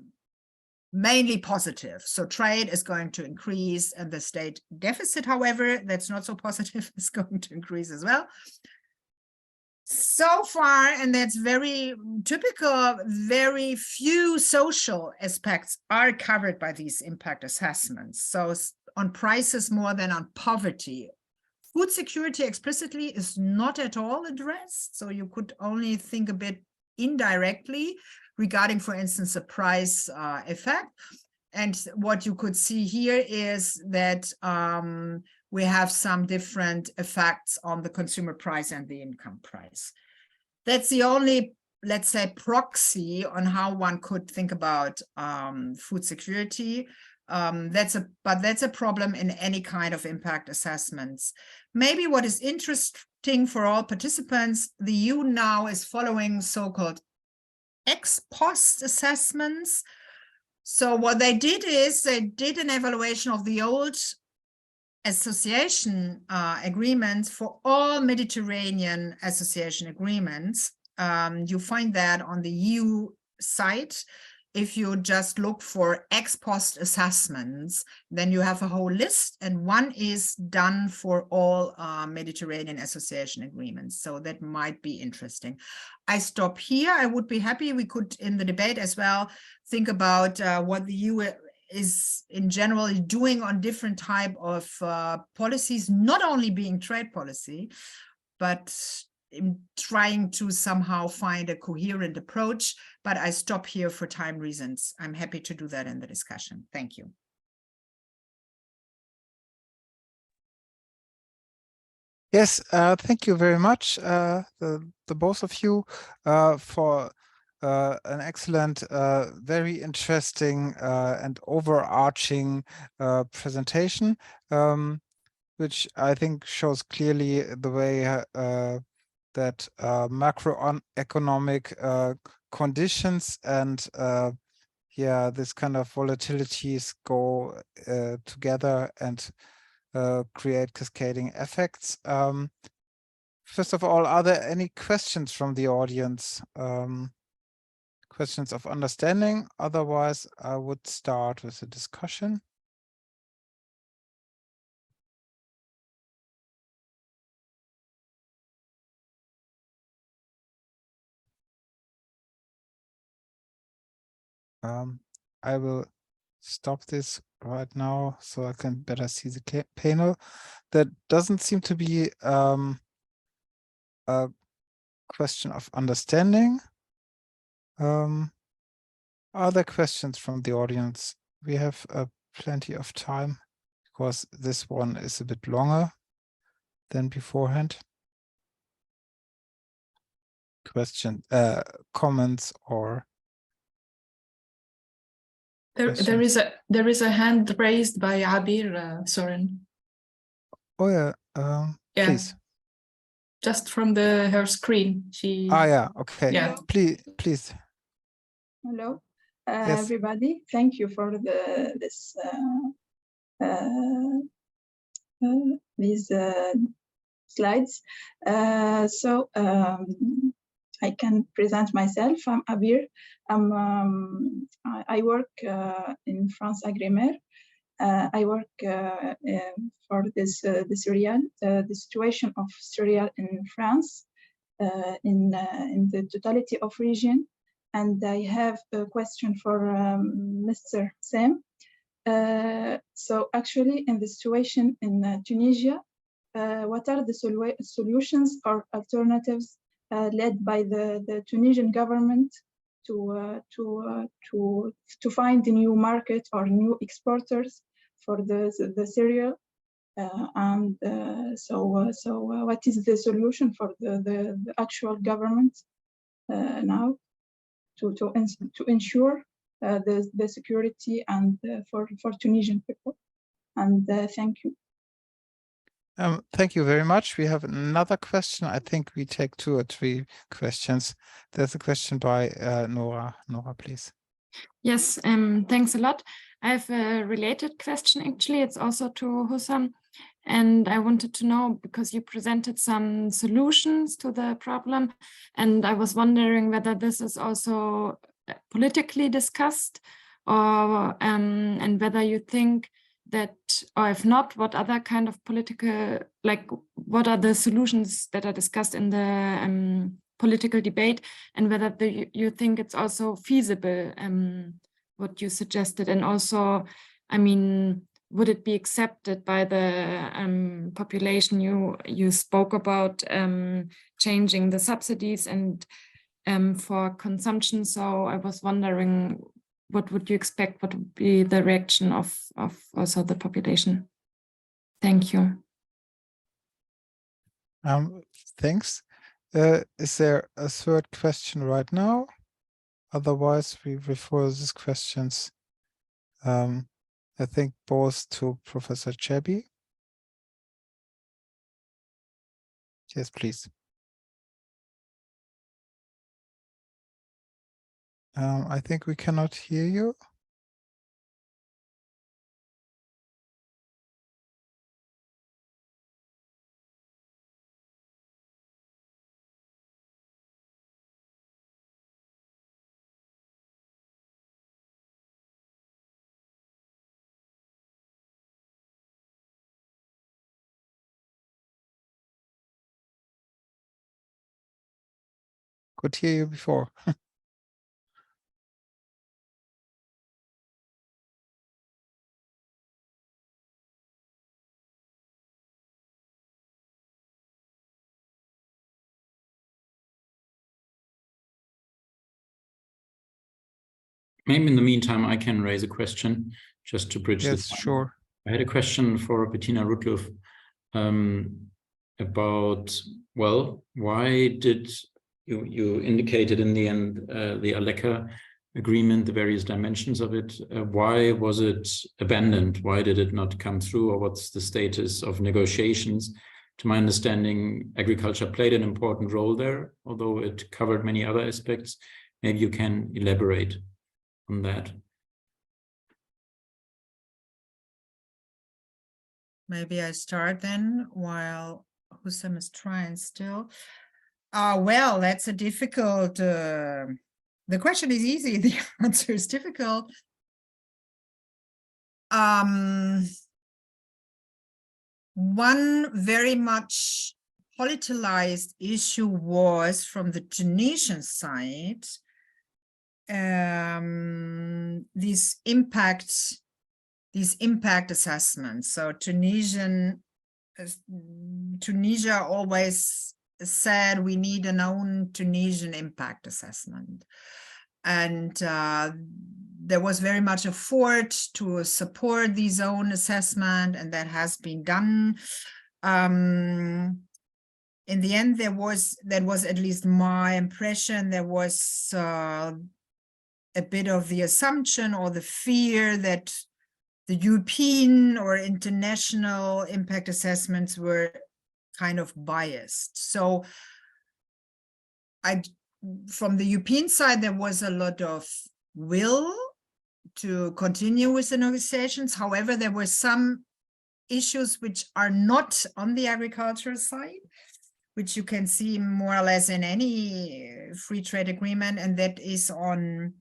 mainly positive. So trade is going to increase, and the state deficit, however, that's not so positive, is going to increase as well. So far, and that's very typical, very few social aspects are covered by these impact assessments. So on prices more than on poverty. Food security explicitly is not at all addressed. So you could only think a bit indirectly regarding, for instance, the price effect. and what you could see here is that we have some different effects on the consumer price and the income price. That's the only, let's say, proxy on how one could think about food security. But that's a problem in any kind of impact assessments. Maybe what is interesting for all participants, the EU now is following so-called ex post assessments. So what they did is they did an evaluation of the old association agreements for all Mediterranean association agreements. You find that on the EU site. If you just look for ex post assessments, then you have a whole list, and one is done for all Mediterranean association agreements. So that might be interesting. I stop here. I would be happy we could, in the debate as well, think about what the EU is in general doing on different type of policies, not only being trade policy, but in trying to somehow find a coherent approach. But I stop here for time reasons. I'm happy to do that in the discussion. Thank you. Yes, thank you very much, the both of you, for an excellent, very interesting and overarching presentation, which I think shows clearly the way that macroeconomic conditions and yeah, this kind of volatilities go together and create cascading effects. First of all, are there any questions from the audience? Questions of understanding? Otherwise, I would start with a discussion. I will stop this right now so I can better see the panel. That doesn't seem to be a question of understanding. Are there questions from the audience? We have plenty of time because this one is a bit longer than beforehand. Question, comments or there is a hand raised by Abir Soren. Oh yeah, yeah, please. Just from her screen. She. Ah yeah, okay. Yeah. Please. Hello, Yes. everybody. Thank you for these slides. So I can present myself. I'm Abir. I work in France Agrimer. I work for the cereal, the situation of cereal in France, in the totality of region. And I have a question for Mr. Sam. So actually, in the situation in Tunisia, what are the solutions or alternatives led by the Tunisian government to find a new market or new exporters for the cereal? So what is the solution for the actual government now to ensure the security and for Tunisian people? And thank you. Thank you very much. We have another question. I think we take 2 or 3 questions. There's a question by Nora. Nora, please. Yes, thanks a lot. I have a related question, actually. It's also to Hussam. And I wanted to know, because you presented some solutions to the problem, and I was wondering whether this is also politically discussed, or and whether you think that, or if not, what other kind of political, like what are the solutions that are discussed in the political debate, and whether you think it's also feasible, what you suggested, and also, I mean, would it be accepted by the population? You spoke about changing the subsidies and for consumption. So I was wondering what would you expect? What would be the reaction of also the population? Thank you. Thanks. Is there a third question right now? Otherwise, we refer these questions, I think, both to Professor Chabi. Yes, please. I think we cannot hear you. Could hear you before. Maybe in the meantime, I can raise a question just to bridge this. Yes, sure. I had a question for Bettina Rudloff about, well, why did you indicated in the end the ALECA agreement, the various dimensions of it, why was it abandoned? Why did it not come through, or what's the status of negotiations? To my understanding, agriculture played an important role there, although it covered many other aspects. Maybe you can elaborate on that. Maybe I start then while Hussam is trying still. Well, that's a difficult, the question is easy, the answer is difficult. One very much politicized issue was from the Tunisian side, these impact assessments. So Tunisia always said we need an own Tunisian impact assessment, and there was very much effort to support these own assessment, and that has been done. In the end, that was at least my impression. There was a bit of the assumption or the fear that the European or international impact assessments were kind of biased. So from the European side, there was a lot of will to continue with the negotiations. However, there were some issues which are not on the agricultural side, which you can see more or less in any free trade agreement, and that is on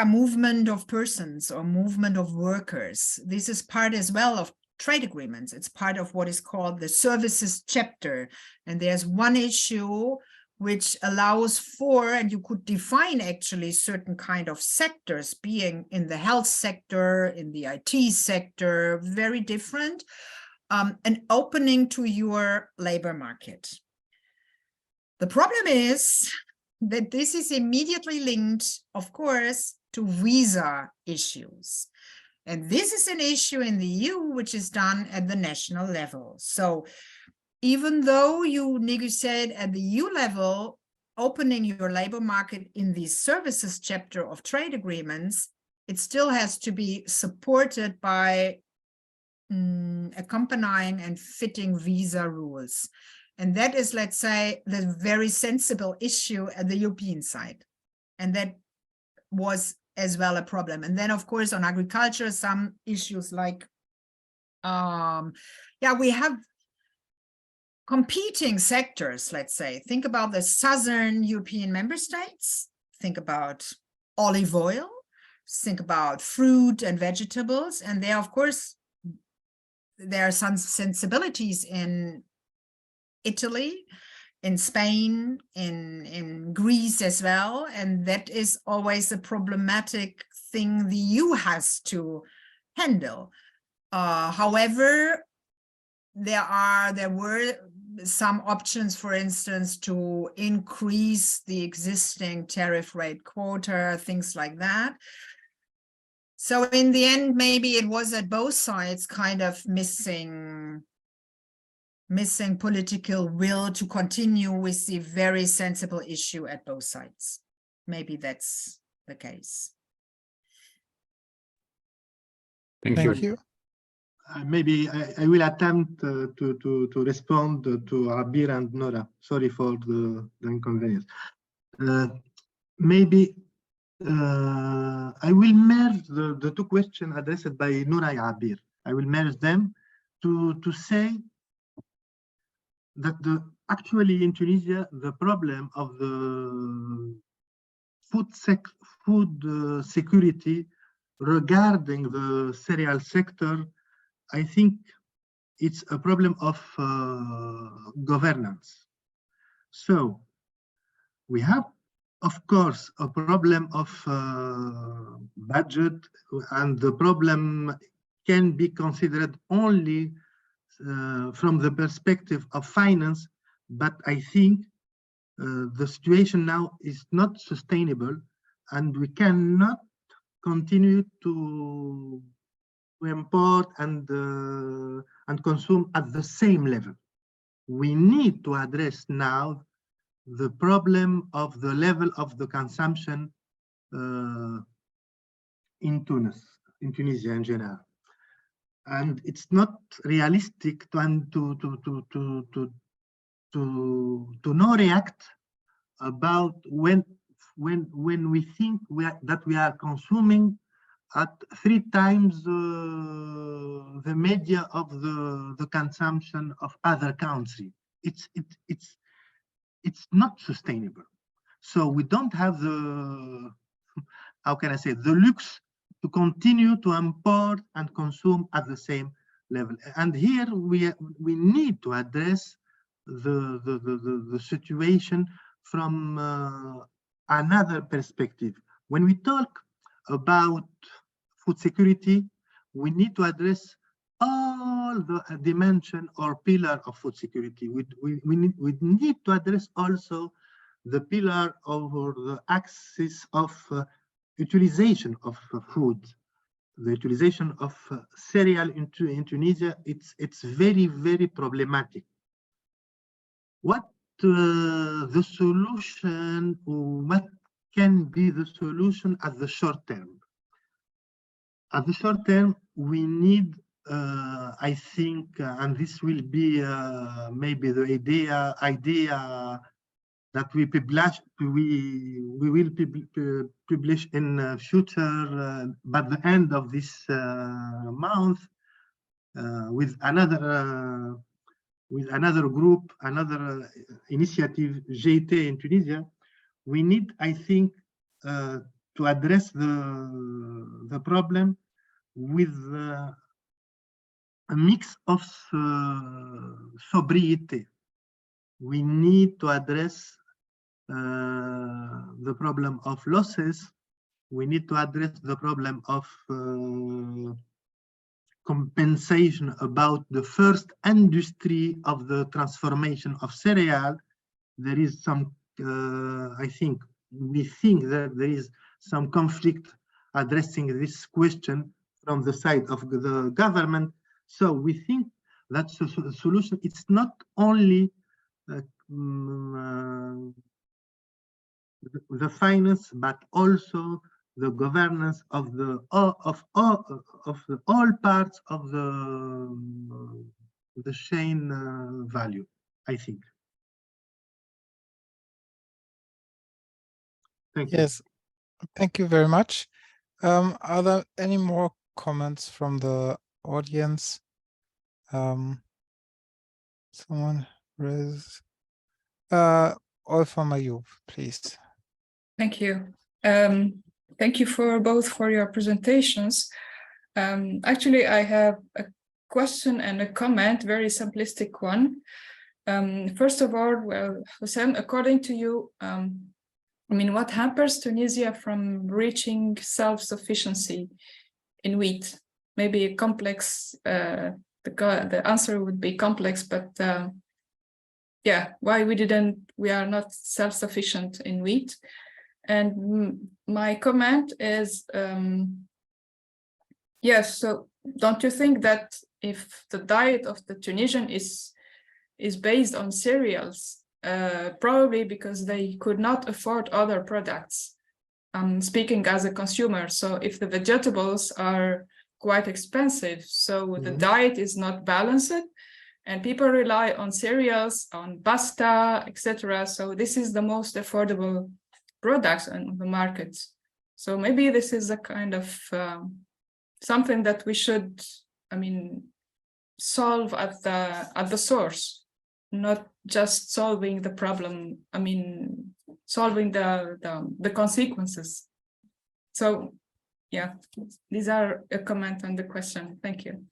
movement of persons or movement of workers. This is part as well of trade agreements. It's part of what is called the services chapter. And there's one issue which allows for, and you could define actually certain kind of sectors, being in the health sector, in the IT sector, very different, an opening to your labor market. The problem is that this is immediately linked, of course, to visa issues. And this is an issue in the EU, which is done at the national level. So even though you negotiate at the EU level, opening your labor market in the services chapter of trade agreements, it still has to be supported by accompanying and fitting visa rules. And that is, let's say, the very sensible issue at the European side. And that was as well a problem. And then, of course, on agriculture, some issues like, we have competing sectors, let's say. Think about the southern European member states. Think about olive oil. Think about fruit and vegetables. And there, of course, there are some sensibilities in Italy, in Spain, in Greece as well, and that is always a problematic thing the EU has to handle. However, there were some options, for instance, to increase the existing tariff rate quota, things like that. So in the end, maybe it was at both sides kind of missing political will to continue with the very sensible issue at both sides. Maybe that's the case. Thank you. Maybe I will attempt to respond to Abir and Nora. Sorry for the inconvenience. Maybe I will merge the two questions addressed by Nora and Abir. I will merge them to say that actually in Tunisia, the problem of the food security regarding the cereal sector, I think it's a problem of governance. So we have, of course, a problem of budget, and the problem can be considered only from the perspective of finance, but I think the situation now is not sustainable, and we cannot continue to import and consume at the same level. We need to address now the problem of the level of the consumption in Tunisia in general. And it's not realistic to not react about when we think that we are consuming at 3 times the media of the consumption of other countries. It's not sustainable. So we don't have the, how can I say, the luxe to continue to import and consume at the same level. And here we need to address the situation from another perspective. When we talk about food security, we need to address all the dimension or pillar of food security. We need to address also the pillar or the axis of utilization of food. The utilization of cereal in Tunisia, it's very, very problematic. What the solution, or what can be the solution at the short term? At the short term, we need, I think, and this will be maybe the idea that we will publish in future, by the end of this month, with another group, another initiative, GT in Tunisia. We need, I think, to address the problem with a mix of sobriety. We need to address the problem of losses. We need to address the problem of compensation about the first industry of the transformation of cereal. There is some, we think that there is some conflict addressing this question from the side of the government. So we think that the solution, it's not only the finance, but also the governance of all parts of the chain value, I think. Thank you. Yes, thank you very much. Are there any more comments from the audience? Someone raise. Olfa Mayub, please. Thank you. Thank you for your presentations. Actually, I have a question and a comment, very simplistic one. First of all, well, Hussein, according to you, I mean, what hampers Tunisia from reaching self-sufficiency in wheat? Maybe a complex, the answer would be complex, but yeah, why we are not self-sufficient in wheat. And my comment is, yes, so don't you think that if the diet of the Tunisian is based on cereals, probably because they could not afford other products, speaking as a consumer. So if the vegetables are quite expensive, so the diet is not balanced, and people rely on cereals, on pasta, etc. So this is the most affordable products on the market. So maybe this is a kind of something that we should, solve at the source, not just solving the problem. Solving the consequences. So, yeah, these are a comment on the question. Thank you.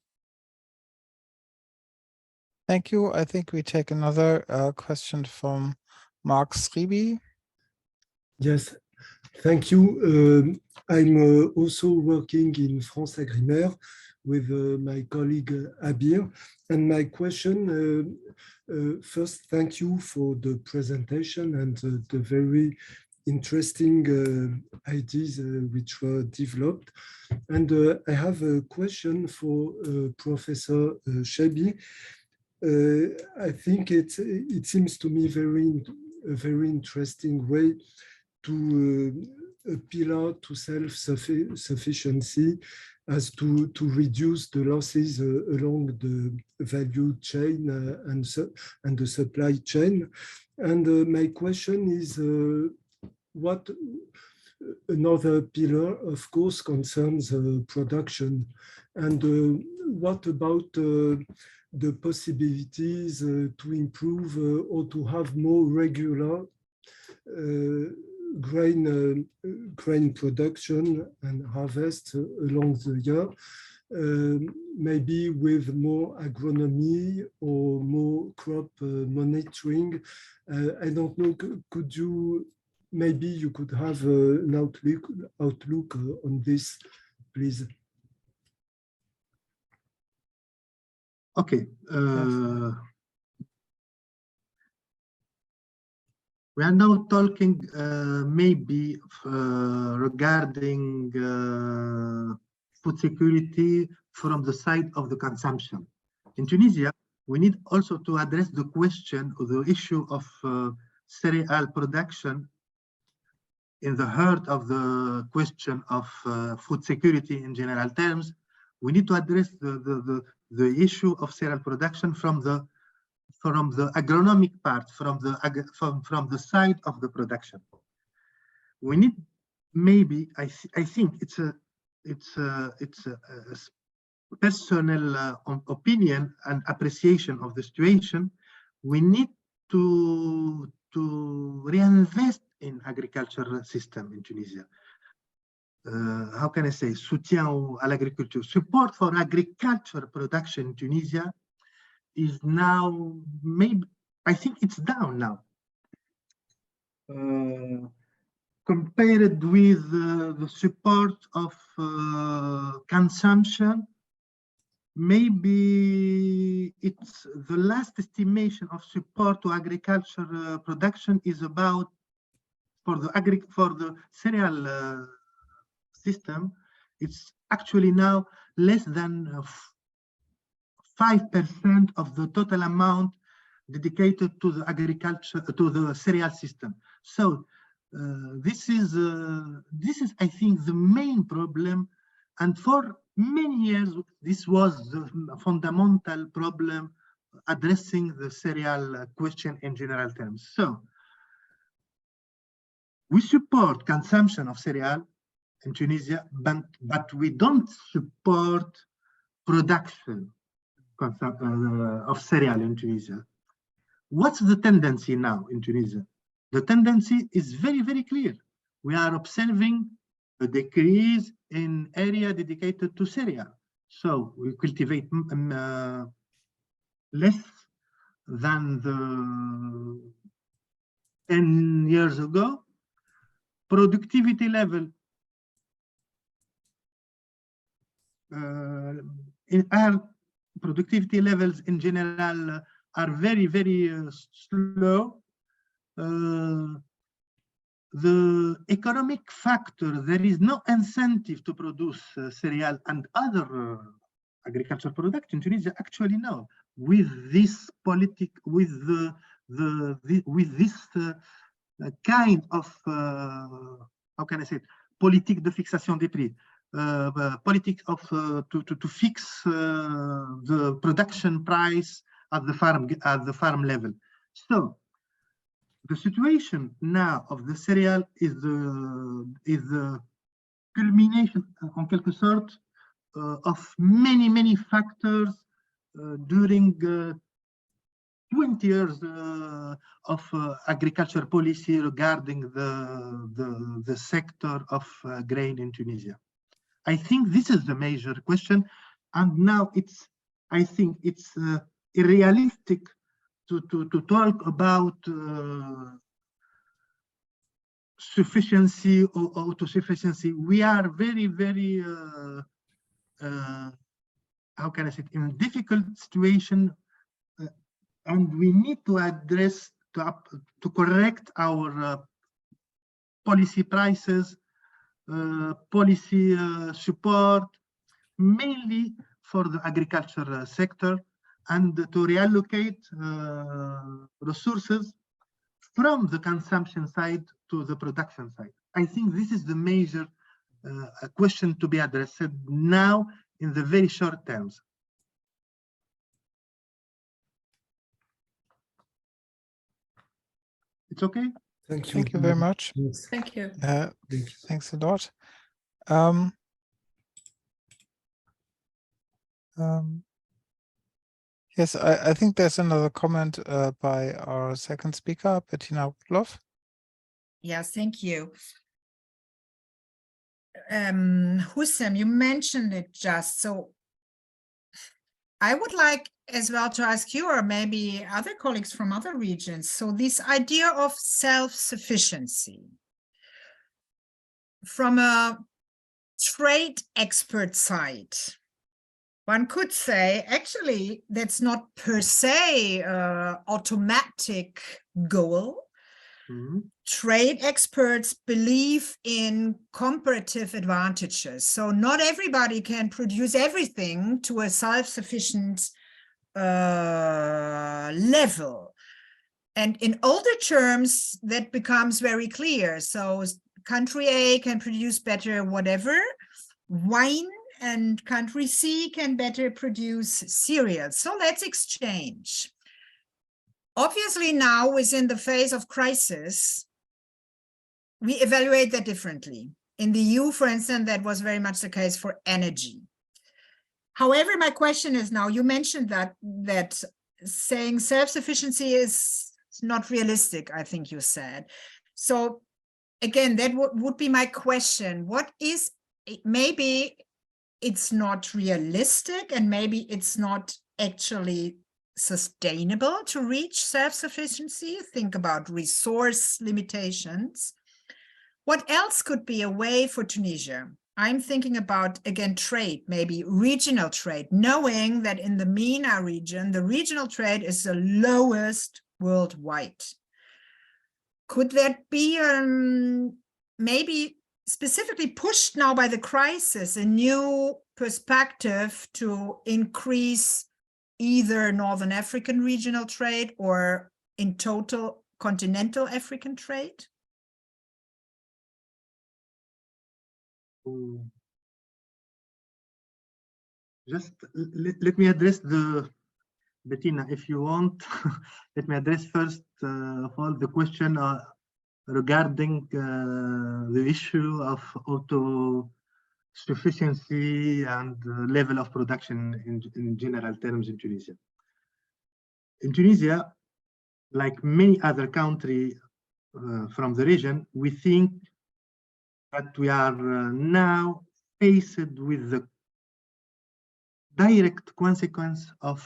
Thank you. I think we take another question from Mark Sribi. Yes, thank you. I'm also working in France Agrimer with my colleague Abir. And my question, first, thank you for the presentation and the very interesting ideas which were developed. And I have a question for Professor Chebbi. I think it seems to me a very interesting way to appeal to self-sufficiency as to reduce the losses along the value chain and the supply chain. And my question is, what another pillar, of course, concerns production. And what about the possibilities to improve or to have more regular grain production and harvest along the year, maybe with more agronomy or more crop monitoring. I don't know, could you, maybe you could have an outlook on this, please? Okay. We are now talking maybe regarding food security from the side of the consumption. In Tunisia, we need also to address the question or the issue of cereal production in the heart of the question of food security in general terms. We need to address the issue of cereal production from the agronomic part, from the side of the production. We need, maybe, I think it's a personal opinion and appreciation of the situation. We need to reinvest in agricultural system in Tunisia. How can I say, soutien à l'agriculture, support for agriculture production in Tunisia is now, maybe, I think it's down now. Compared with the support of consumption, maybe it's the last estimation of support to agriculture production is about, for the cereal system, it's actually now less than 5% of the total amount dedicated to the agriculture, to the cereal system. So this is, I think, the main problem. And for many years, this was the fundamental problem addressing the cereal question in general terms. So we support consumption of cereal in Tunisia, but we don't support production of cereal in Tunisia. What's the tendency now in Tunisia? The tendency is very, very clear. We are observing a decrease in area dedicated to cereal. So we cultivate less than the 10 years ago. Productivity level productivity levels in general are very, very slow. The economic factor, there is no incentive to produce cereal and other agricultural products in Tunisia. Actually, no. With this kind of how can I say it? Politique de fixation des prix, politics of to fix the production price at the farm level. So the situation now of the cereal is the culmination, en quelque sorte, of many factors during 20 years of agriculture policy regarding the sector of grain in Tunisia. I think this is the major question, and now I think it's unrealistic to talk about sufficiency or autosufficiency. We are very, very how can I say it, in a difficult situation, and we need to address to correct our policy prices, policy support, mainly for the agriculture sector, and to reallocate resources from the consumption side to the production side. I think this is the major question to be addressed now in the very short terms. It's okay? Thank you. Thank you very much. Yes. Thank you. Thanks a lot. Yes, I think there's another comment by our second speaker, Bettina Rudloff. Yes, thank you. Hussam, you mentioned it just, so I would like as well to ask you, or maybe other colleagues from other regions, so this idea of self-sufficiency from a trade expert side, one could say, actually, that's not per se an automatic goal. Mm-hmm. Trade experts believe in comparative advantages. So not everybody can produce everything to a self-sufficient level. And in older terms, that becomes very clear. So country A can produce better whatever, wine, and country C can better produce cereals. So let's exchange. Obviously now, within the phase of crisis, we evaluate that differently. In the EU, for instance, that was very much the case for energy. However, my question is now, you mentioned that saying self-sufficiency is not realistic, I think you said. So again, that would be my question. What is, maybe it's not realistic and maybe it's not actually sustainable to reach self-sufficiency. Think about resource limitations. What else could be a way for Tunisia? I'm thinking about, again, trade, maybe regional trade, knowing that in the MENA region, the regional trade is the lowest worldwide. Could that be maybe specifically pushed now by the crisis, a new perspective to increase either Northern African regional trade or in total continental African trade? Just let me address Bettina, if you want, let me address first of all the question regarding the issue of auto-sufficiency and level of production in general terms in Tunisia. In Tunisia, like many other countries from the region, we think that we are now faced with the direct consequence of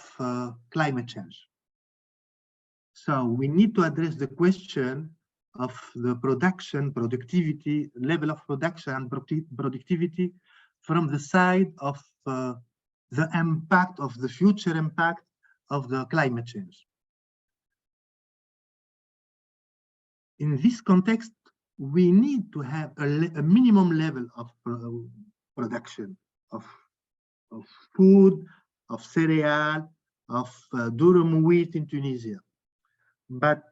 climate change. So we need to address the question of the productivity, level of production and productivity from the side of the impact of the future impact of the climate change. in this context, we need to have a minimum level of production of food, of cereal, of durum wheat in Tunisia. But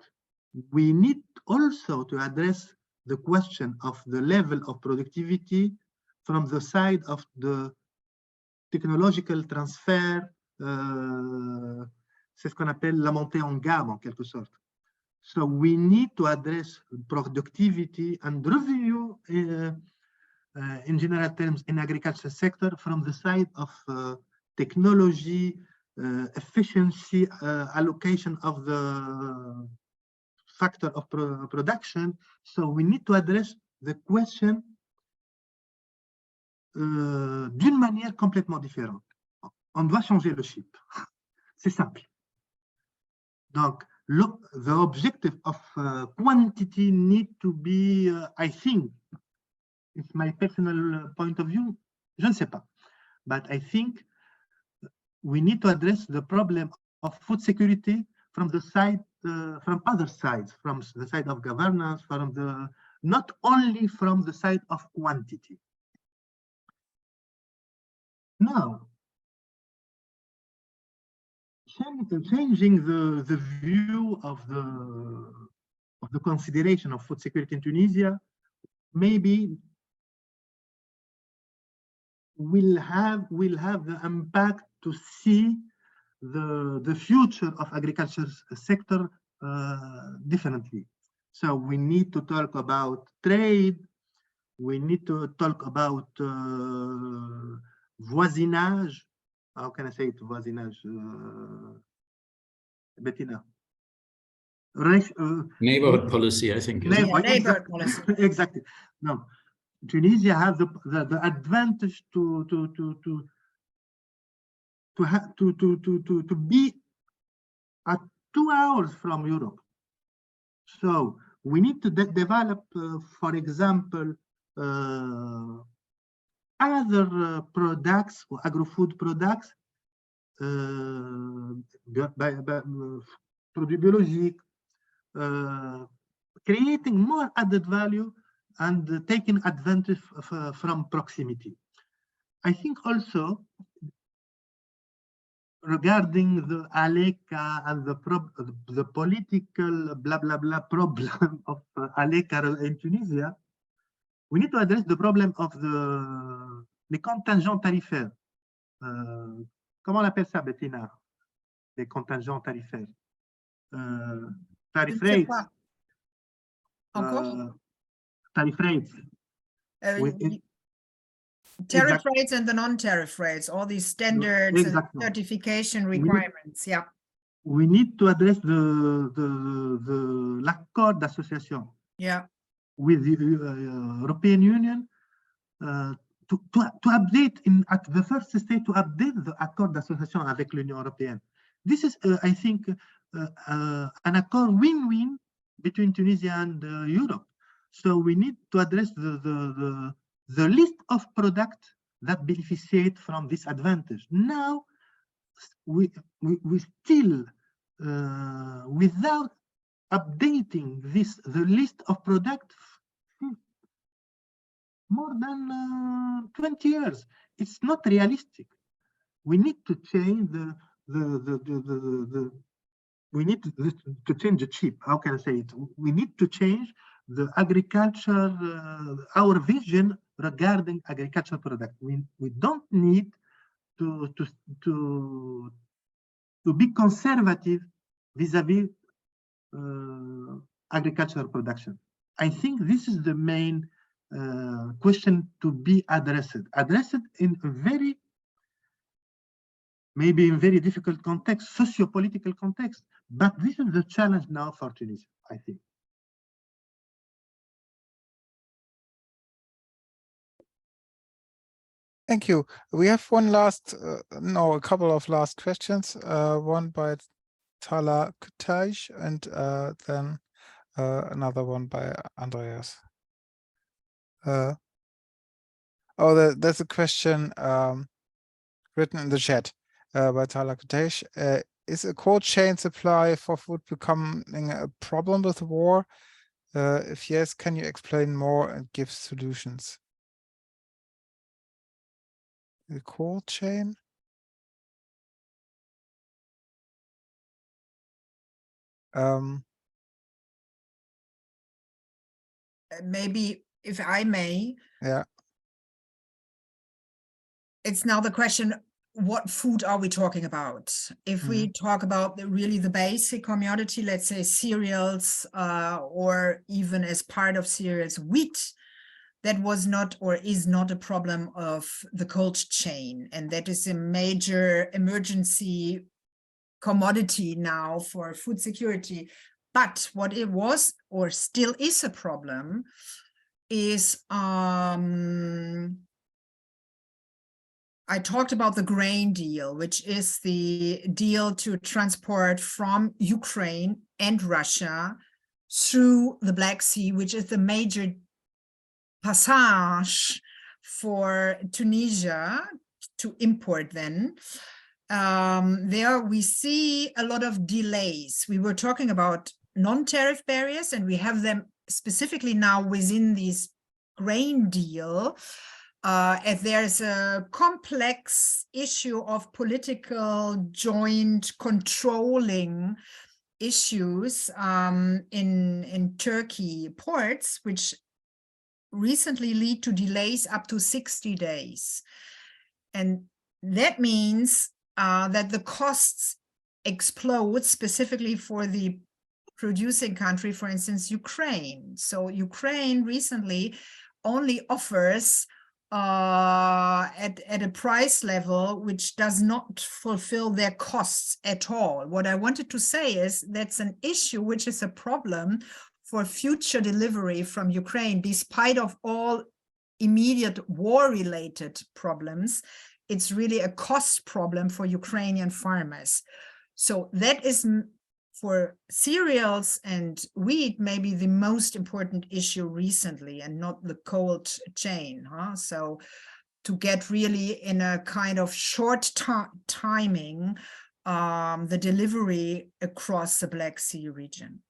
we need also to address the question of the level of productivity from the side of the technological transfer, c'est ce qu'on appelle la montée en gamme en quelque sorte. So we need to address productivity and revenue in general terms in agriculture sector from the side of technology, efficiency, allocation of the factor of production. So we need to address the question d'une manière complètement différente. On doit changer le chip. C'est simple. Donc, the objective of quantity need to be, I think, it's my personal point of view, je ne sais pas, but I think we need to address the problem of food security from the side, from other sides, from the side of governance, from the, not only from the side of quantity. Now, changing the view of the consideration of food security in Tunisia, maybe will have the impact to see the future of agriculture sector differently. So we need to talk about trade. We need to talk about voisinage. How can I say it? Voisinage, Bettina. Neighborhood policy, I think. Neighborhood policy. Exactly. No, Tunisia has the advantage to be at 2 hours from Europe. So we need to develop, for example, other products or agro-food products, produits biologiques, creating more added value and taking advantage from proximity. I think also regarding the ALECA and the political blah blah blah problem of ALECA in Tunisia, we need to address the problem of les contingents tarifaires. Comment on appelle ça, Bettina? Les contingents tarifaires. Tariff rates. Tariff rates. Tariff rates and the non-tariff rates, all these standards and certification requirements. Yeah. We need to address l'accord d'association. Yeah. With the European Union to update at the first stage to update the accord d'association avec l'Union européenne. This is, I think, an accord win-win between Tunisia and Europe. So we need to address the list of products that beneficiate from this advantage. Now, we still, without updating the list of products, more than 20 years. It's not realistic. We need to change we need to change the chip. How can I say it? We need to change the agriculture, our vision regarding agricultural product. We don't need to be conservative vis-a-vis agricultural production. I think this is the main question to be addressed in a maybe in very difficult context, socio-political context, but this is the challenge now for Tunisia, I think. Thank you. We have one last, a couple of last questions. One by Tala Kutaj and then another one by Andreas. There's a question written in the chat by Tala Kutaj. Is a cold chain supply for food becoming a problem with war? If yes, can you explain more and give solutions? The cold chain. Maybe if I may. Yeah. It's now the question, what food are we talking about? If we talk about really the basic commodity, let's say cereals, or even as part of cereals, wheat, that was not or is not a problem of the cold chain. And that is a major emergency commodity now for food security. But what it was or still is a problem is I talked about the grain deal, which is the deal to transport from Ukraine and Russia through the Black Sea, which is the major passage for Tunisia to import then. There we see a lot of delays. We were talking about non-tariff barriers, and we have them specifically now within this grain deal. As there's a complex issue of political joint controlling issues in Turkey ports, which recently lead to delays up to 60 days. And that means that the costs explode specifically for the producing country, for instance, Ukraine. So Ukraine recently only offers at a price level which does not fulfill their costs at all. What I wanted to say is that's an issue which is a problem for future delivery from Ukraine, despite of all immediate war-related problems. It's really a cost problem for Ukrainian farmers. So that is for cereals and wheat, maybe the most important issue recently, and not the cold chain. So to get really in a kind of short timing, the delivery across the Black Sea region.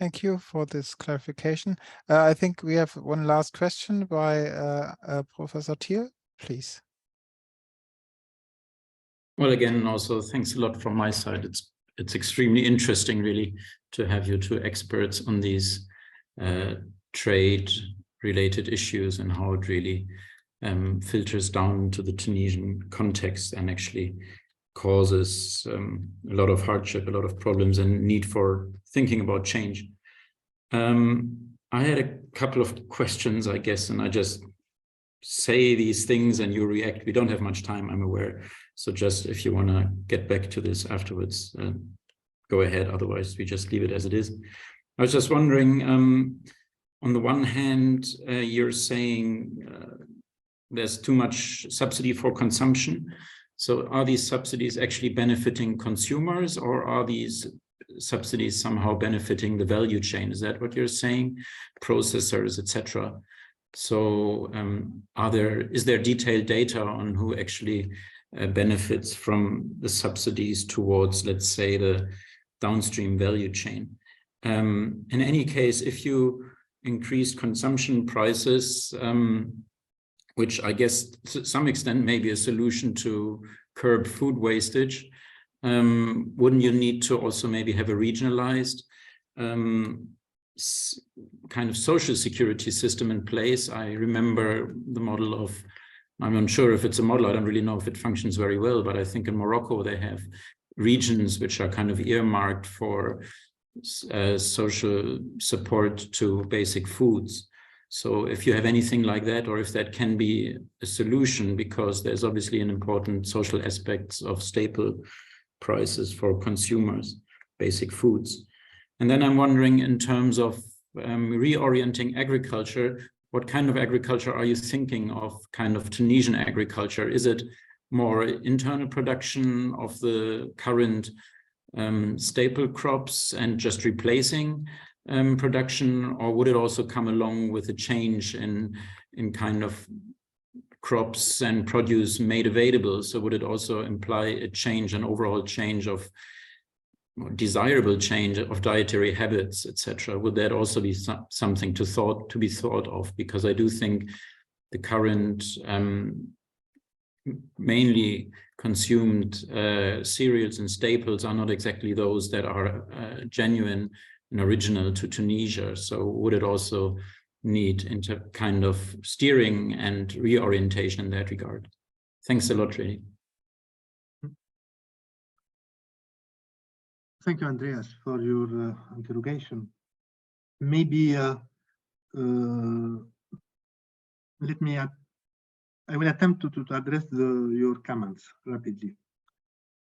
Thank you for this clarification. I think we have one last question by Professor Thiel, please. Well, again, also thanks a lot from my side. It's extremely interesting, really, to have you two experts on these trade-related issues and how it really filters down to the Tunisian context and actually causes a lot of hardship, a lot of problems, and need for thinking about change. I had a couple of questions, I guess, and I just say these things and you react. We don't have much time, I'm aware. So just if you want to get back to this afterwards, go ahead. Otherwise, we just leave it as it is. I was just wondering, on the one hand, you're saying there's too much subsidy for consumption. So are these subsidies actually benefiting consumers, or are these subsidies somehow benefiting the value chain? Is that what you're saying? Processors, etc. So is there detailed data on who actually benefits from the subsidies towards, let's say, the downstream value chain? In any case, if you increase consumption prices, which I guess to some extent may be a solution to curb food wastage, wouldn't you need to also maybe have a regionalized kind of social security system in place? I remember the model of, I'm unsure if it's a model, I don't really know if it functions very well, but I think in Morocco they have regions which are kind of earmarked for social support to basic foods. So if you have anything like that, or if that can be a solution, because there's obviously an important social aspects of staple prices for consumers, basic foods. And then I'm wondering, in terms of reorienting agriculture, what kind of agriculture are you thinking of, kind of Tunisian agriculture? Is it more internal production of the current staple crops and just replacing production, or would it also come along with a change in kind of crops and produce made available? So would it also imply a change, an overall change of desirable change of dietary habits, etc.? Would that also be something to be thought of? Because I do think the current mainly consumed cereals and staples are not exactly those that are genuine and original to Tunisia. So would it also need into kind of steering and reorientation in that regard? Thanks a lot, really. Thank you, Andreas, for your interrogation. Maybe let me. I will attempt to address your comments rapidly,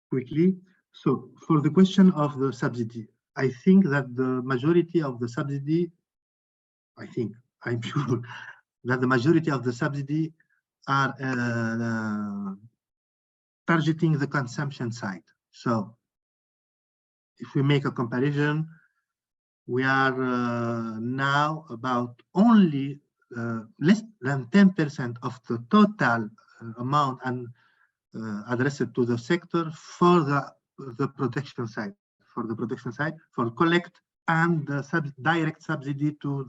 quickly. So, for the question of the subsidy, I think that the majority of the subsidy, I'm sure that the majority of the subsidy are targeting the consumption side. So, if we make a comparison, we are now about only less than 10% of the total amount and addressed to the sector for the production side, for collect and the direct subsidy to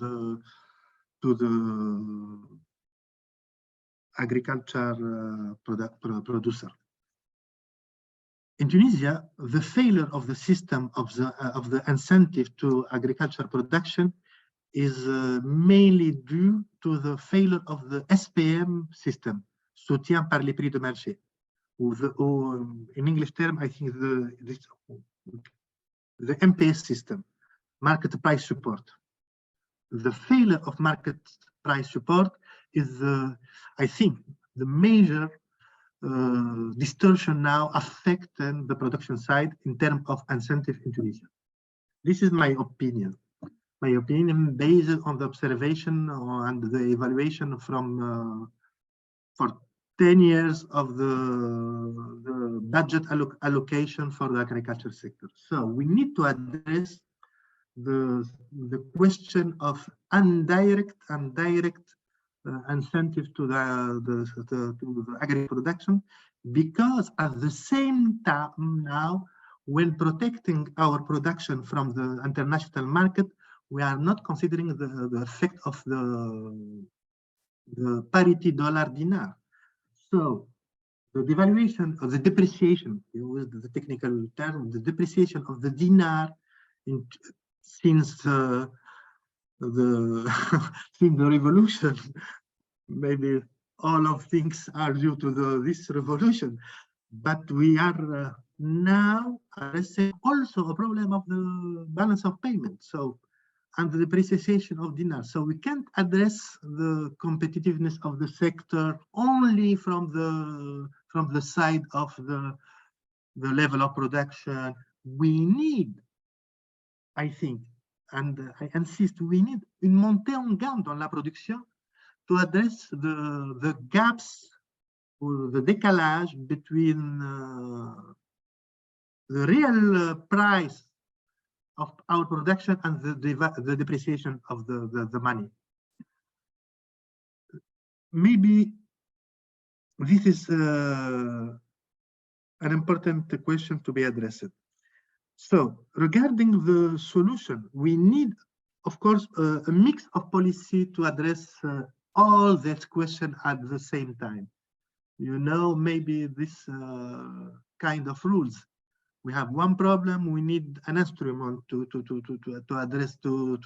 the agriculture producer. In Tunisia, the failure of the system of the incentive to agriculture production is mainly due to the failure of the SPM system, soutien par les prix de marché. In English term, I think the MPS system, market price support. The failure of market price support is, I think, the major distortion now affecting the production side in terms of incentive in Tunisia. This is my opinion. My opinion based on the observation and the evaluation from for 10 years of the budget allocation for the agriculture sector. So we need to address the question of indirect and direct incentive to the agri production, because at the same time now, when protecting our production from the international market, we are not considering the effect of the parity dollar-dinar. So the devaluation or the depreciation, use the technical term, the depreciation of the dinar since the revolution, maybe all of things are due to this revolution, but we are now addressing also a problem of the balance of payment. So, and the depreciation of dinar. So we can't address the competitiveness of the sector only from the side of the level of production. We need, I think, and I insist, we need une montée en gamme dans la production to address the gaps or the décalage between the real price of our production and the depreciation of the money. Maybe this is an important question to be addressed. So regarding the solution, we need, of course, a mix of policy to address all that question at the same time. You know, maybe this kind of rules. We have one problem, we need an instrument to address, to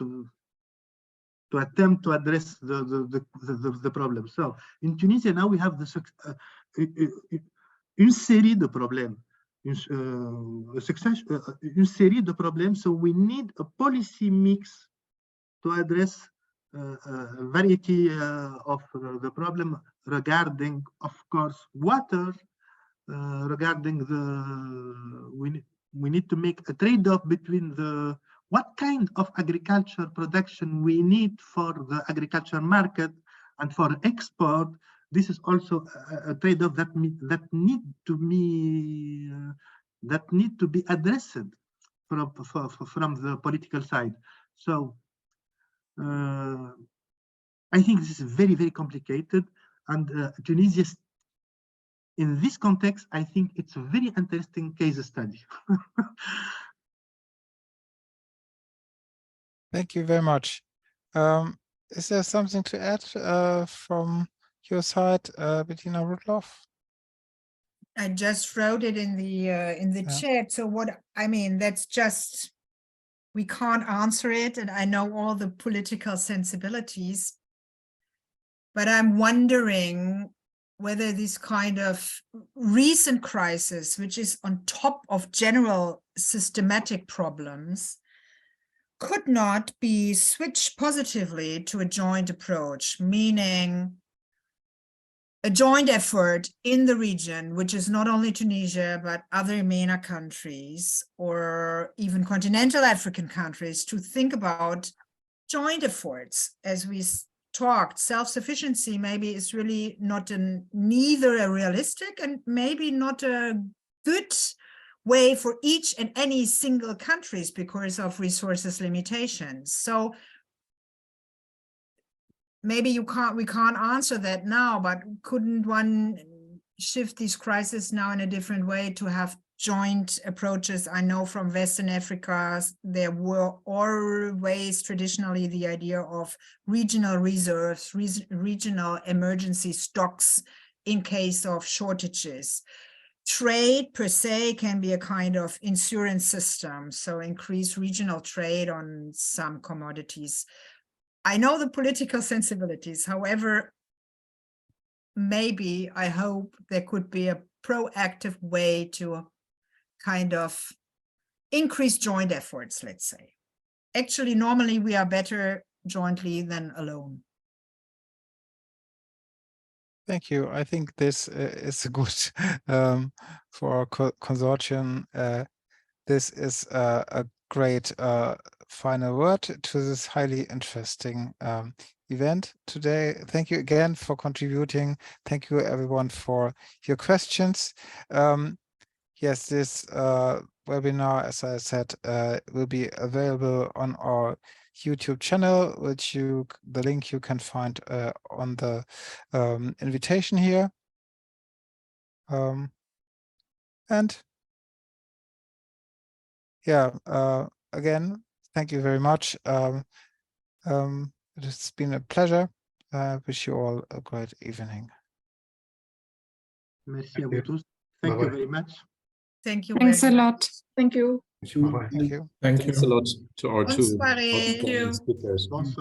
attempt to address the problem. So in Tunisia now we have une série de problèmes, une série de problèmes. So we need a policy mix to address a variety of the problem regarding, of course, water. Regarding we need to make a trade-off between what kind of agriculture production we need for the agriculture market and for export. This is also a trade-off that need to be addressed from the political side. So I think this is very, very complicated, and Tunisia, in this context, I think it's a very interesting case study. Thank you very much. Is there something to add from your side, Bettina Rudloff? I just wrote it in the chat. So what I mean, that's just, we can't answer it, and I know all the political sensibilities, but I'm wondering whether this kind of recent crisis, which is on top of general systematic problems, could not be switched positively to a joint approach, meaning a joint effort in the region, which is not only Tunisia, but other MENA countries or even continental African countries, to think about joint efforts. As we talked, self-sufficiency maybe is really not neither a realistic and maybe not a good way for each and any single countries because of resources limitations. So maybe we can't answer that now, but couldn't one shift these crises now in a different way to have joint approaches? I know from Western Africa, there were always traditionally the idea of regional reserves, regional emergency stocks in case of shortages. Trade per se can be a kind of insurance system, so increase regional trade on some commodities. I know the political sensibilities. However, maybe I hope there could be a proactive way to kind of increase joint efforts, let's say. Actually, normally we are better jointly than alone. Thank you. I think this is good for our consortium. This is a great final word to this highly interesting event today. Thank you again for contributing. Thank you everyone for your questions. Yes, this webinar, as I said, will be available on our YouTube channel, which the link you can find on the invitation here. And yeah, again, thank you very much. It's been a pleasure. Wish you all a great evening. Merci à vous tous. Thank you very much. Thank you. Thanks a lot. Thank you. Thank you. Thanks a lot to our two Bonne soirée. speakers. Bonsoir.